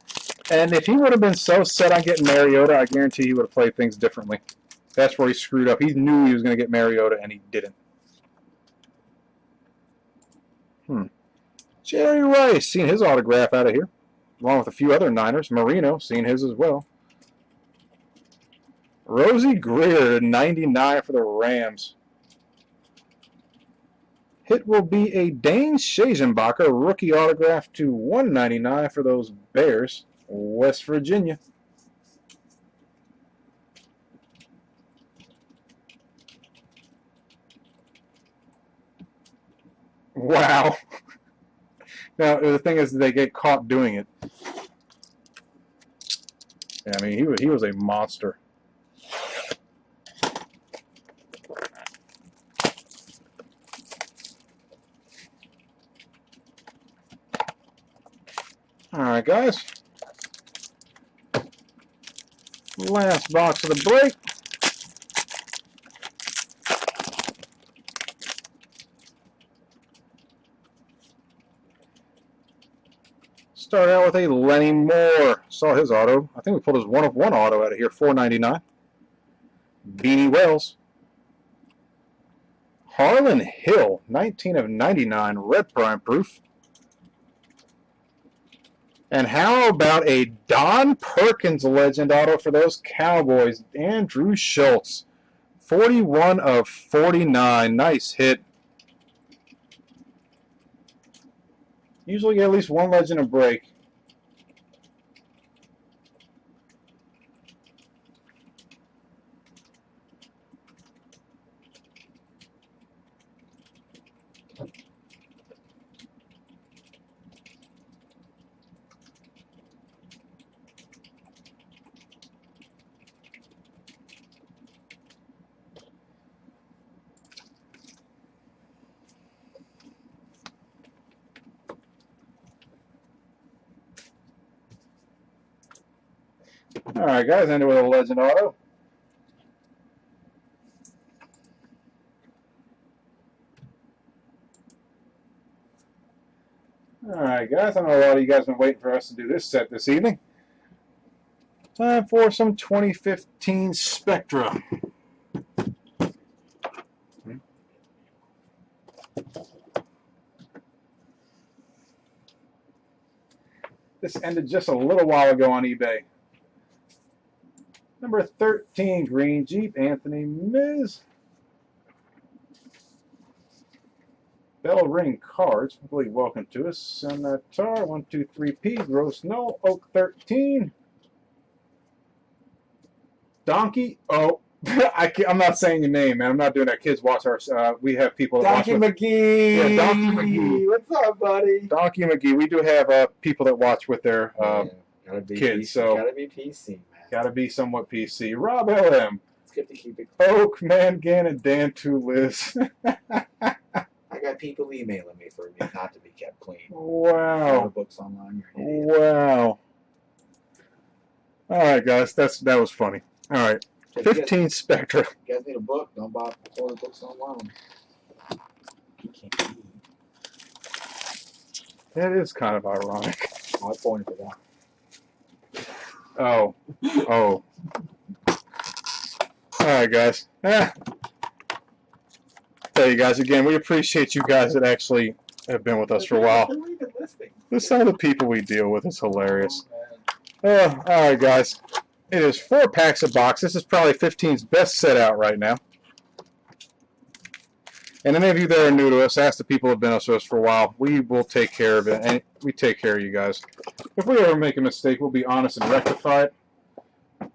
And if he would have been so set on getting Mariota, I guarantee he would have played things differently. That's where he screwed up. He knew he was going to get Mariota, and he didn't. Jerry Rice, seeing his autograph out of here, along with a few other Niners. Marino, seeing his as well. Rosie Greer, 99 for the Rams. Hit will be a Dane Schazenbacher, rookie autograph to 199 for those Bears, West Virginia. Wow. Now, the thing is, they get caught doing it. Yeah, I mean, he was a monster. All right, guys. Last box of the break. Start out with a Lenny Moore. Saw his auto. I think we pulled his 1/1 auto out of here, $4.99. Beanie Wells. Harlan Hill, 19/99, red prime proof. And how about a Don Perkins legend auto for those Cowboys? Andrew Schultz, 41/49. Nice hit. Usually get at least one legend a break. Alright guys, ended with a legend auto. Alright guys, I know a lot of you guys have been waiting for us to do this set this evening. Time for some 2015 Spectra. This ended just a little while ago on eBay. Number 13, Green Jeep, Anthony Miz. Bell Ring Cards, I believe, welcome to us. Senator, 123P, Gross Null, Oak 13. Donkey, oh, I'm not saying your name, man. I'm not doing that. Kids watch our, we have people that Donkey watch McGee. Yeah, Donkey McGee. What's up, buddy? Donkey McGee. We do have people that watch with their Gotta be kids, PC. so Gotta be PC, man. gotta be somewhat PC. Rob LM, It's good to keep it. Oak, Mangan, and Dan 2 Liz. I got people emailing me for me not to be kept clean. All the Wow. books online. You're an idiot. Wow. All right, guys. That was funny. All right. If you guys- 15 Spectra. You guys need a book? Don't buy all the books online. You can't read. That is kind of ironic. I pointed to that. Oh. Oh. All right, guys. Tell you guys again, we appreciate you guys that actually have been with us for a while. Who are you even listening? Some of the people we deal with is hilarious. All right, guys. It is 4 packs a box. This is probably 15's best set out right now. And any of you that are new to us, ask the people who have been with us for a while. We will take care of it, and we take care of you guys. If we ever make a mistake, we'll be honest and rectify it.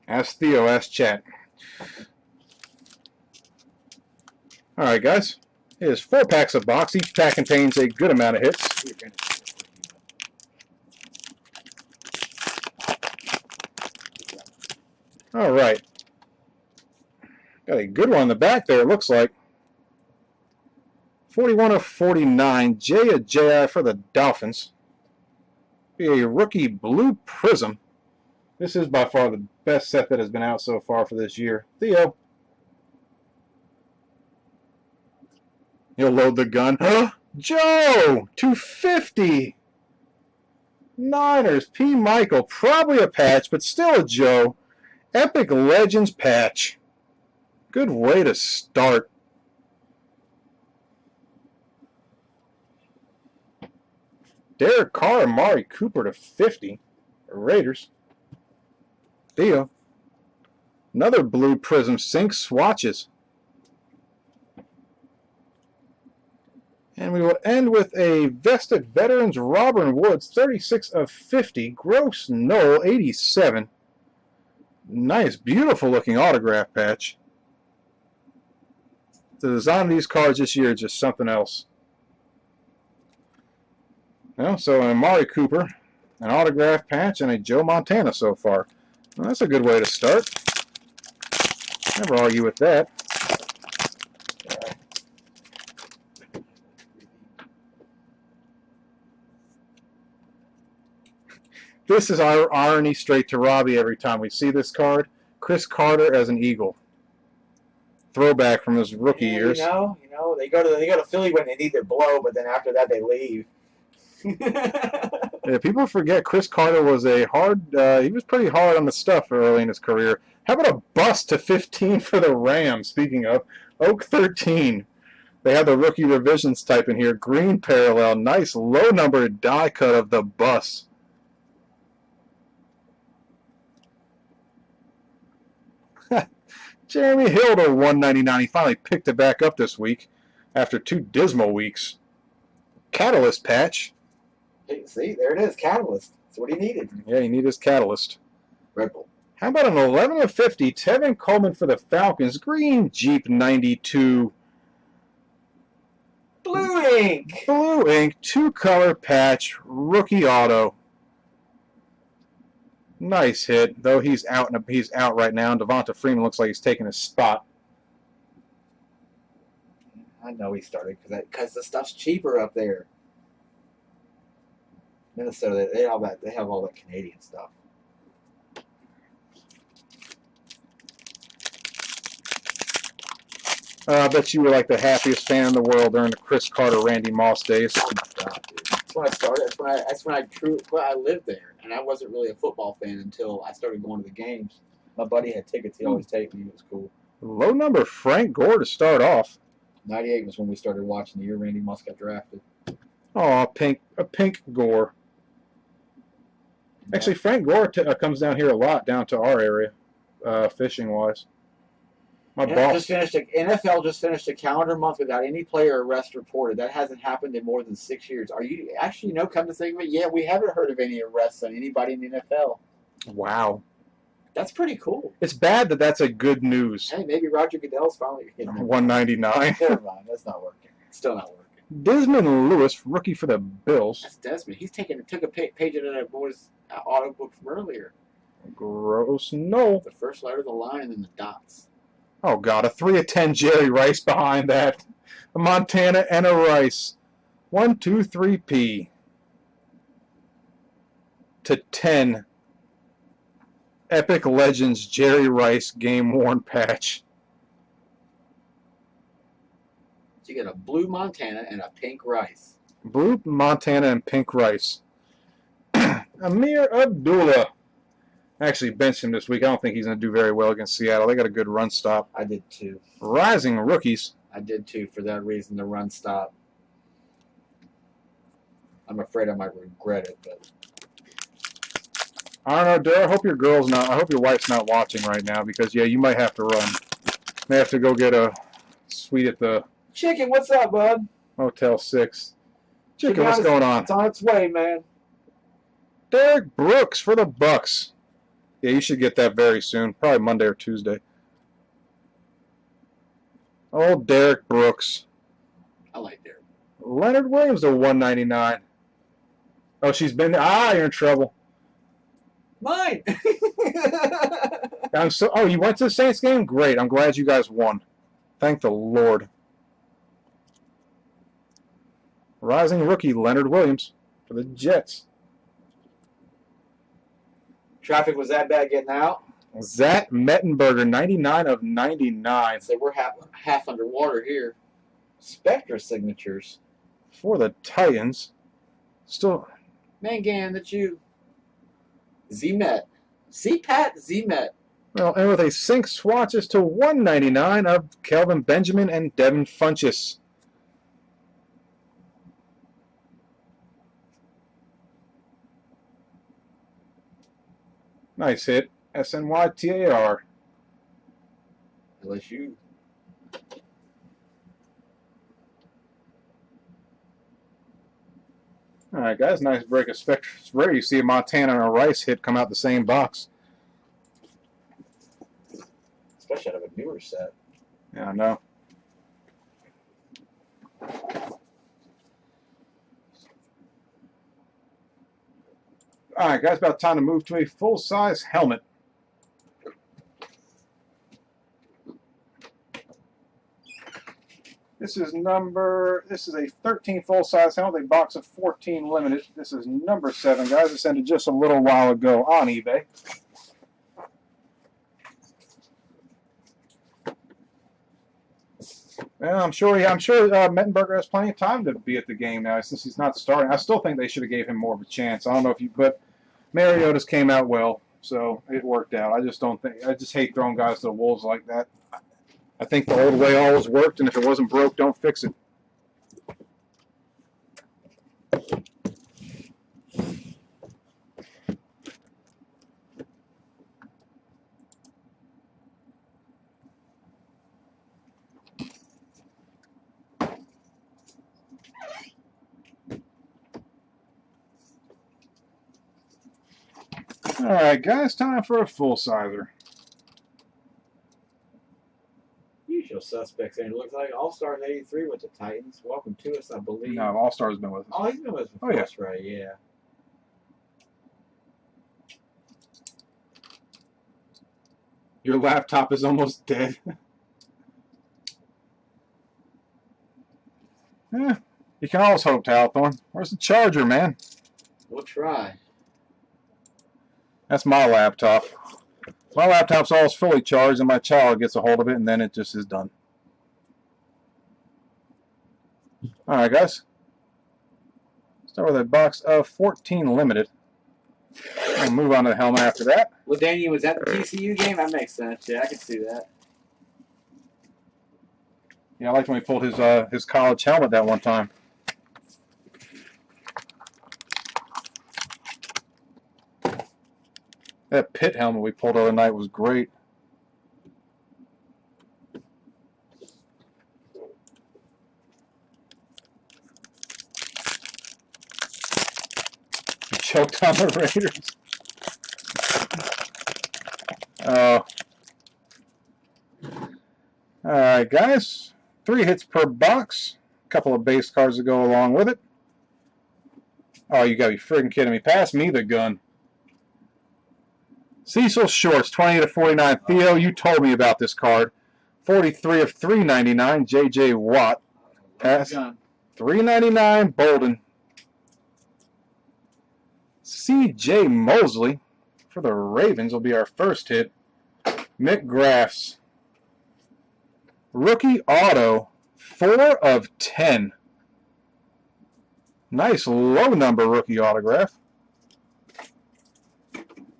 Ask Theo, ask chat. All right, guys. It is 4 packs a box. Each pack contains a good amount of hits. All right. Got a good one in the back there, it looks like. 41 of 49, J of JI for the Dolphins. Be a rookie blue prism. This is by far the best set that has been out so far for this year. Theo. You'll load the gun. Joe! 250! Niners, P. Michael. Probably a patch, but still a Joe. Epic Legends patch. Good way to start. Derek Carr and Mari Cooper to 50. Raiders. Theo. Another blue prism sync swatches. And we will end with a vested veterans Robin Woods, 36 of 50. Gross Knoll, 87. Nice, beautiful looking autograph patch. The design of these cards this year is just something else. Well, so an Amari Cooper, an autograph patch, and a Joe Montana so far. Well, that's a good way to start. Never argue with that. This is our irony straight to Robbie every time we see this card. Chris Carter as an Eagle. Throwback from his rookie years. You know, they go to Philly when they need their blow, but then after that they leave. Yeah, people forget Chris Carter was he was pretty hard on the stuff early in his career. How about a bust to 15 for the Rams? Speaking of, Oak 13. They have the rookie revisions type in here. Green parallel. Nice low numbered die cut of the bus. Jeremy Hill to 199. He finally picked it back up this week after 2 dismal weeks. Catalyst patch. Hey, see, there it is. Catalyst. That's what he needed. Yeah, you need his catalyst. Red Bull. How about an 11 of 50? Tevin Coleman for the Falcons. Green Jeep 92. Blue ink. Blue ink, 2-color patch, rookie auto. Nice hit, though he's out right now, and Devonta Freeman looks like he's taking his spot. I know he started because the stuff's cheaper up there. Minnesota, they have all that Canadian stuff. I bet you were like the happiest fan in the world during the Chris Carter, Randy Moss days. That's when I started. That's when I lived there, and I wasn't really a football fan until I started going to the games. My buddy had tickets. He always take me. It was cool. Low number Frank Gore to start off. 98 was when we started watching the year Randy Moss got drafted. Oh, a pink Gore. Actually, Frank Gore comes down here a lot, down to our area, fishing wise. My boss. NFL just finished a calendar month without any player arrest reported. That hasn't happened in more than 6 years. Are you actually, come to think of it? Yeah, we haven't heard of any arrests on anybody in the NFL. Wow. That's pretty cool. It's bad that that's a good news. Hey, maybe Roger Goodell's finally hitting 199. Never mind. That's not working. It's still not working. Desmond Lewis, rookie for the Bills. That's Desmond. He's took a page out of that boy's auto book from earlier. Gross. No. The first letter of the line and then the dots. Oh, God. A 3 of 10 Jerry Rice behind that. A Montana and a Rice. 1, 2, 3 P. To 10. Epic Legends Jerry Rice game worn patch. So you get a blue Montana and a pink Rice. Blue Montana and pink Rice. Amir Abdullah. Actually benched him this week. I don't think he's going to do very well against Seattle. They got a good run stop. I did too. Rising rookies. I did too for that reason, the run stop. I'm afraid I might regret it, but I don't know, Dara. I hope your wife's not watching right now because yeah, you might have to run. May have to go get a suite at the Chicken, what's up, bud? Motel 6. Chicken, what's going on? It's on its way, man. Derek Brooks for the Bucks. Yeah, you should get that very soon. Probably Monday or Tuesday. Old Derek Brooks. I like Derek. Leonard Williams to 199. Oh, she's been there. You're in trouble. Mine. You went to the Saints game? Great. I'm glad you guys won. Thank the Lord. Rising rookie Leonard Williams for the Jets. Traffic was that bad getting out? Zach Mettenberger, 99 of 99. So we're half underwater here. Spectra signatures. For the Titans. Still. Mangan, that's you. Z-Met. C-Pat Z-Met. Well, and with a sync swatches to 199 of Kelvin Benjamin and Devin Funchess. Nice hit. SNYTAR. LSU. All right, guys. Nice break of Spectra. It's rare you see a Montana and a Rice hit come out the same box. Especially out of a newer set. Yeah, I know. All right, guys. About time to move to a full-size helmet. This is a 13 full-size helmet, a box of 14 limited. This is number 7, guys. It's ended just a little while ago on eBay. Well, I'm sure Mettenberger has plenty of time to be at the game now since he's not starting. I still think they should have gave him more of a chance. I don't know but Mariota's came out well, so it worked out. I just hate throwing guys to the wolves like that. I think the old way always worked, and if it wasn't broke, don't fix it. Alright, guys, time for a full-sizer. Usual suspects. And it looks like All-Stars 83 with the Titans. Welcome to us, I believe. No, All-Star's been with us. Oh, he's been with us before. Oh, yeah. That's right, yeah. Your laptop is almost dead. Yeah, you can always hope, Talthorn. Where's the charger, man? We'll try. That's my laptop. My laptop's always fully charged, and my child gets a hold of it, and then it just is done. Alright, guys. Start with a box of 14 limited. We'll move on to the helmet after that. Well, Daniel, was that the TCU game? That makes sense. Yeah, I can see that. Yeah, I liked when he pulled his college helmet that one time. That Pitt helmet we pulled the other night was great. He choked on the Raiders. Alright, guys. 3 hits per box. A couple of base cards to go along with it. Oh, you gotta be friggin' kidding me. Pass me the gun. Cecil Shorts, 20/49. Theo, you told me about this card. 43 of 399. J.J. Watt. Pass. $3.99. Bolden. C.J. Mosley for the Ravens will be our first hit. McGrath's rookie auto, 4 of 10. Nice low number rookie autograph.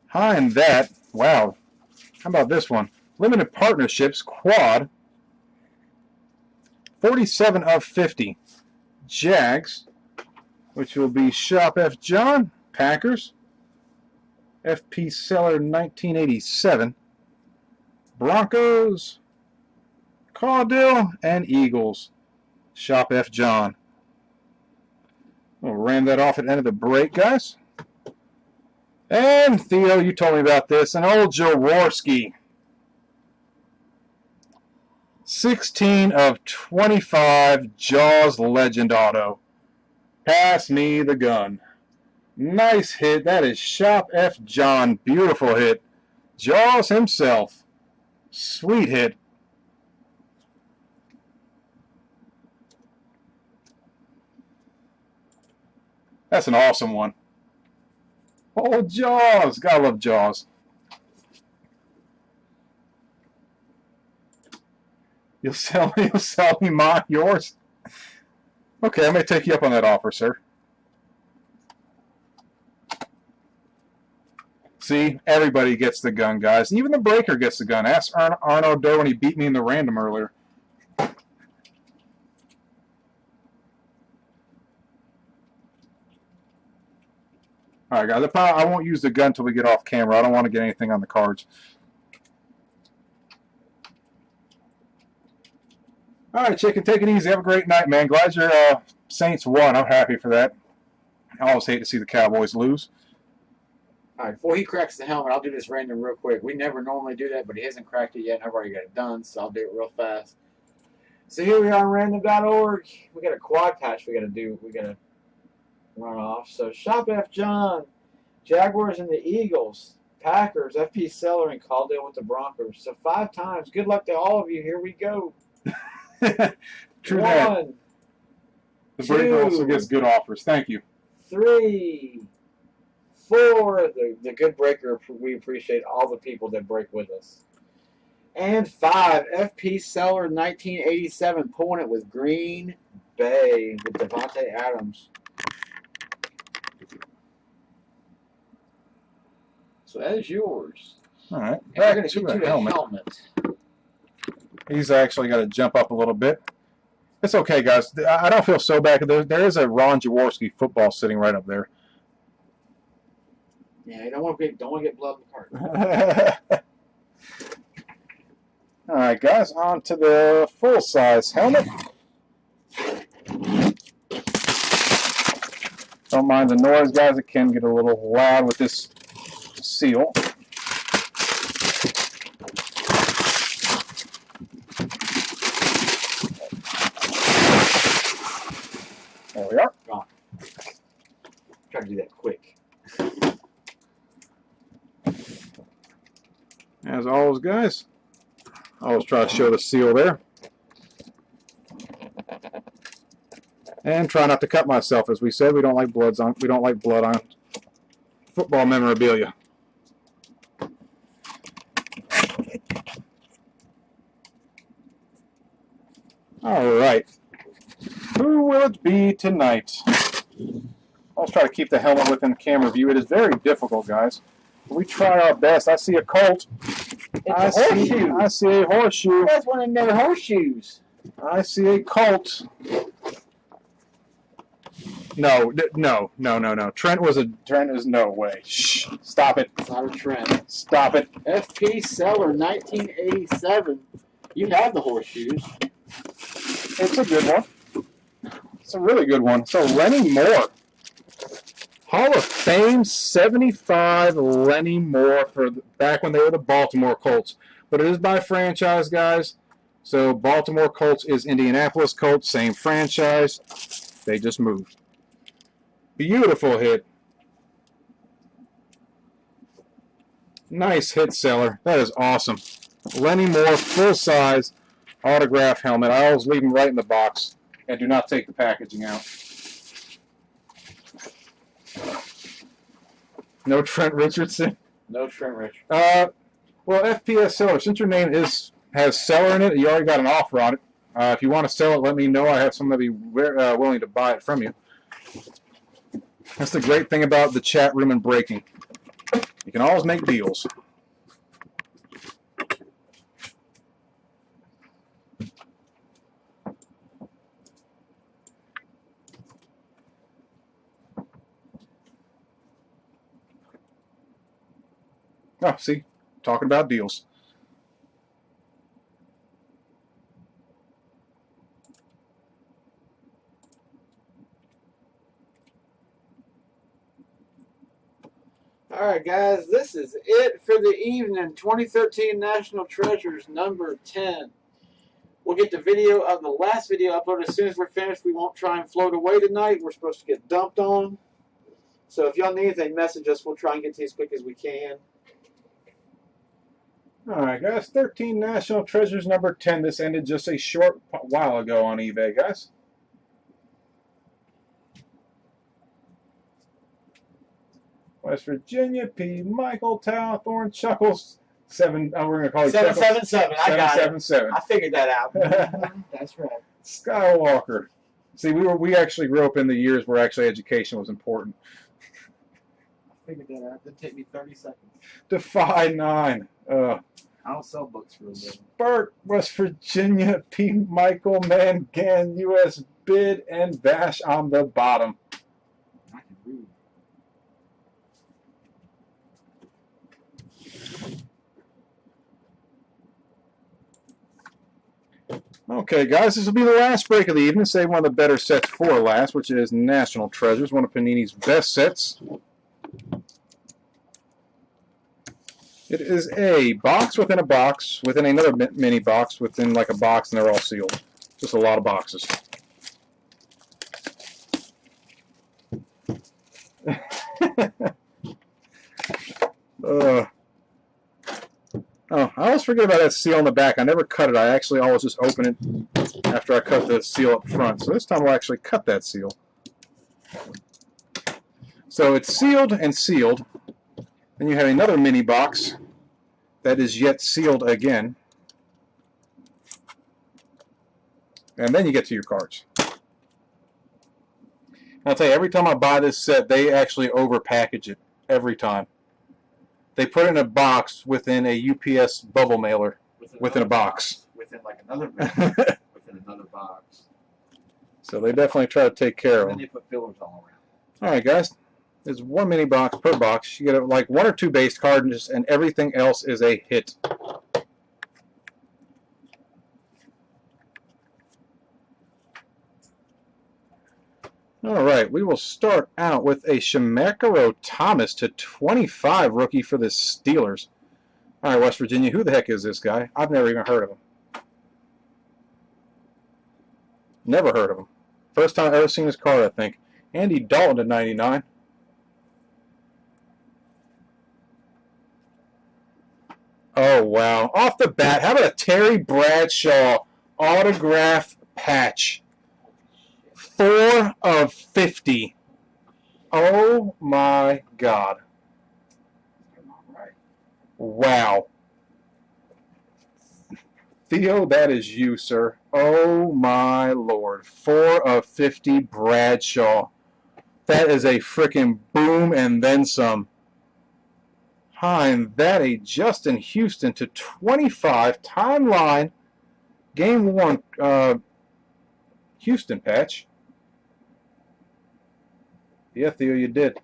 Behind that, wow. How about this one? Limited partnerships, quad. 47 of 50. Jags, which will be Shop F. John. Packers. FP Seller 1987. Broncos. Caudill and Eagles. Shop F. John. We'll ram that off at the end of the break, guys. And Theo, you told me about this. An old Jaworski. 16 of 25 Jaws Legend Auto. Pass me the gun. Nice hit. That is Shop F. John. Beautiful hit. Jaws himself. Sweet hit. That's an awesome one. Oh, Jaws. Gotta love Jaws. You'll sell me yours? Okay, I'm going to take you up on that offer, sir. See, everybody gets the gun, guys. Even the breaker gets the gun. Ask Arno Doe when he beat me in the random earlier. Alright, guys. I won't use the gun until we get off camera. I don't want to get anything on the cards. Alright, Chicken, take it easy. Have a great night, man. Glad your Saints won. I'm happy for that. I always hate to see the Cowboys lose. All right, before he cracks the helmet, I'll do this random real quick. We never normally do that, but he hasn't cracked it yet, and I've already got it done, so I'll do it real fast. So here we are on random.org. We got a quad patch we got to run off. So Shop F. John, Jaguars and the Eagles, Packers, FP Seller, and Caudill with the Broncos. So 5 times. Good luck to all of you. Here we go. True 1, that. The breaker also gets good offers. Thank you. 3, 4. The good breaker, we appreciate all the people that break with us. And 5, FP Seller 1987, pulling it with Green Bay with Devontae Adams. So that is yours. All right. And we're going to get you a helmet. He's actually got to jump up a little bit. It's okay, guys. I don't feel so bad. There is a Ron Jaworski football sitting right up there. Yeah, you don't want to get blood in the cart. All right, guys. On to the full-size helmet. Don't mind the noise, guys. It can get a little loud with this seal. There we are. Try to do that quick. As always, guys, I always try to show the seal there. And try not to cut myself. As we said, we don't like blood on football memorabilia. All right. Who will it be tonight? I'll try to keep the helmet within the camera view. It is very difficult, guys. We try our best. I see a Colt. I see a horseshoe. That's one of their horseshoes. I see a Colt. No. Trent is no way. Shh. Stop it. It's not a trend. Stop it. FP Seller 1987. You have the horseshoes. It's a good one. It's a really good one. So Lenny Moore. Hall of Fame 75 Lenny Moore for back when they were the Baltimore Colts. But it is by franchise, guys. So Baltimore Colts is Indianapolis Colts, same franchise. They just moved. Beautiful hit. Nice hit, Seller. That is awesome. Lenny Moore, full-size autograph helmet. I always leave them right in the box and do not take the packaging out. No Trent Richardson. No Trent Richardson. Well, FPS Seller, since your name has Seller in it, you already got an offer on it. If you want to sell it, let me know. I have somebody willing to buy it from you. That's the great thing about the chat room and breaking. You can always make deals. Oh, see? Talking about deals. All right, guys, this is it for the evening. 2013 National Treasures number 10. We'll get the video of the last video uploaded as soon as we're finished. We won't try and float away tonight. We're supposed to get dumped on. So if y'all need anything, message us. We'll try and get to you as quick as we can. All right, guys. 13 National Treasures number 10. This ended just a short while ago on eBay, guys. West Virginia, P. Michael, Talthorn, Chuckles, we're going to call you 777. I got it. 777. I figured that out. That's right. Skywalker. See, we actually grew up in the years where actually education was important. I figured that out. It didn't take me 30 seconds. Defy 9. I don't sell books for a living. Spurt, West Virginia, P. Michael, Mangan, U.S. Bid, and Bash on the bottom. I can read. Okay, guys, this will be the last break of the evening. Save one of the better sets for last, which is National Treasures, one of Panini's best sets. It is a box within a box, within another mini box, within like a box, and they're all sealed. Just a lot of boxes. Oh, I always forget about that seal on the back. I never cut it. I actually always just open it after I cut the seal up front. So this time we'll actually cut that seal. So it's sealed and sealed. Then you have another mini box that is yet sealed again. And then you get to your cards. And I'll tell you, every time I buy this set, they actually over-package it. Every time. They put it in a box within a UPS bubble mailer within a box. Within like another within another box. So they definitely try to take care of And then them. they put fillers all around. All right, guys. There's one mini box per box. You get like one or two base cards, and everything else is a hit. All right, we will start out with a Shemekaro Thomas to 25 rookie for the Steelers. All right, West Virginia, who the heck is this guy? I've never even heard of him. Never heard of him. First time I've ever seen his card, I think. Andy Dalton to 99. Oh, wow. Off the bat, how about a Terry Bradshaw autograph patch? 4 of 50. Oh, my God. Wow. Theo, that is you, sir. Oh, my Lord. 4 of 50 Bradshaw. That is a freaking boom and then some. Behind that, a Justin Houston to 25 timeline game 1 Houston patch. Yeah, Theo, you did.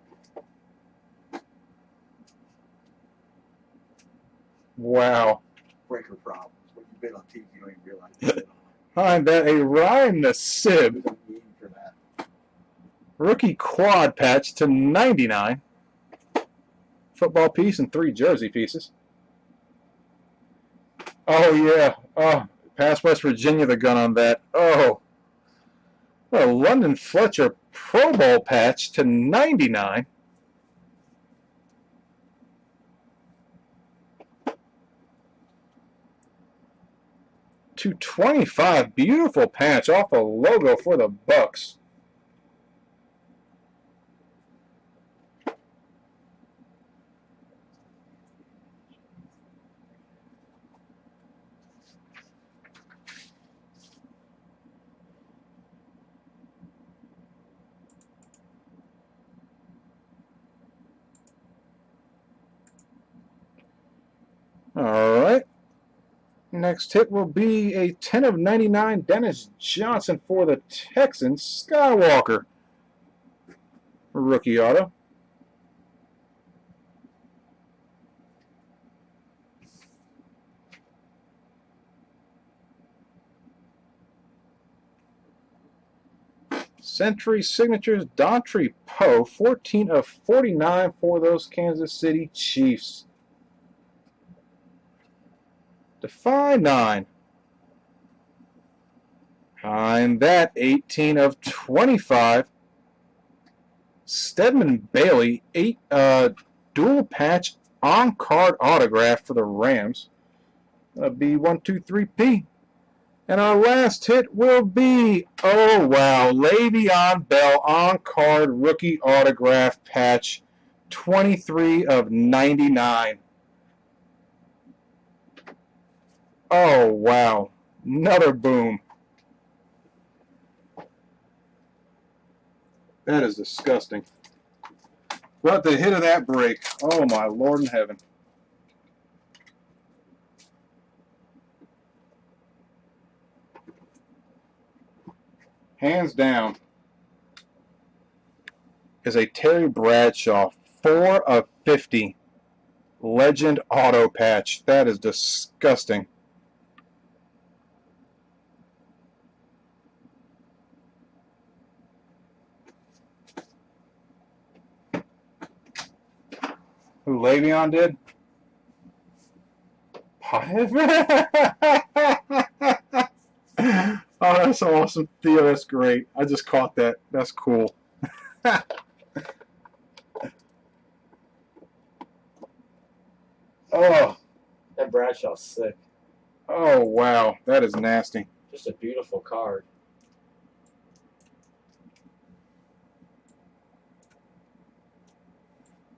Wow. Breaker problems. When you bid on TV, you don't even realize you bid on it. Behind that, a Ryan Nassib We don't need for that. rookie quad patch to 99. Football piece and 3 jersey pieces. Oh, yeah. Oh, past West Virginia, the gun on that. Oh. A London Fletcher Pro Bowl patch to 99. To 25. Beautiful patch off the logo for the Bucks. All right. Next hit will be a 10 of 99 Dennis Johnson for the Texans. Skywalker. Rookie auto. Century Signatures, Daunte Poe, 14 of 49 for those Kansas City Chiefs. Defy 9. Behind that, 18 of 25. Stedman Bailey, 8 dual patch on-card autograph for the Rams. That'll be 123P. And our last hit will be, oh wow, Le'Veon Bell on-card rookie autograph patch, 23 of 99. Oh wow, another boom. That is disgusting. But the hit of that break, oh my Lord in heaven. Hands down, is a Terry Bradshaw 4 of 50 legend auto patch. That is disgusting. Who Le'Veon did? Oh, that's awesome. Theo, that's great. I just caught that. That's cool. Oh. That Bradshaw's sick. Oh, wow. That is nasty. Just a beautiful card.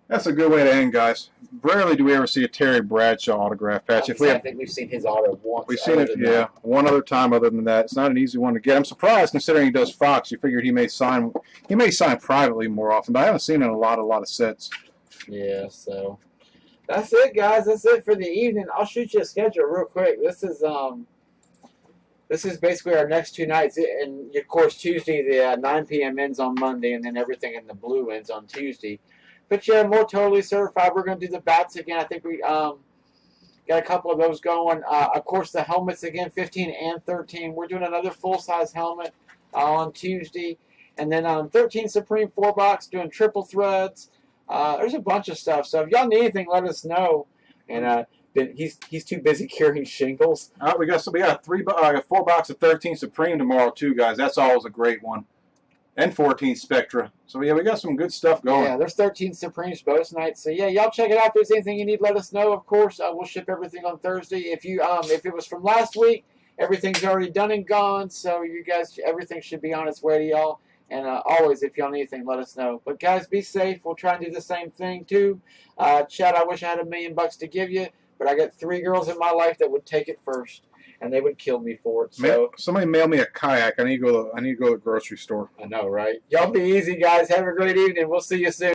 That's a good way to end, guys. Rarely do we ever see a Terry Bradshaw autograph patch. I think we've seen his auto once. We've seen it, yeah, one other time. Other than that, it's not an easy one to get. I'm surprised, considering he does Fox. You figured he may sign privately more often, but I haven't seen it in a lot of sets. Yeah, so that's it, guys. That's it for the evening. I'll shoot you a schedule real quick. This is basically our next 2 nights, and of course Tuesday the 9 p.m. ends on Monday, and then everything in the blue ends on Tuesday. But yeah, more totally certified. We're going to do the bats again. I think we got a couple of those going. Of course, the helmets again, 15 and 13. We're doing another full-size helmet on Tuesday. And then 13 Supreme 4-box doing triple threads. There's a bunch of stuff. So if y'all need anything, let us know. And he's too busy carrying shingles. All right, we got a 4-box of 13 Supreme tomorrow too, guys. That's always a great one. And 14 Spectra. So yeah, we got some good stuff going. Yeah, there's 13 Supremes both nights. So yeah, y'all check it out. If there's anything you need, let us know. Of course, we'll ship everything on Thursday. If it was from last week, everything's already done and gone. So you guys, everything should be on its way to y'all. And always, if y'all need anything, let us know. But guys, be safe. We'll try and do the same thing too. Chad, I wish I had $1 million to give you, but I got 3 girls in my life that would take it first, and they would kill me for it. So somebody mail me a kayak. I need to go to the grocery store. I know, right? Y'all be easy, guys. Have a great evening. We'll see you soon.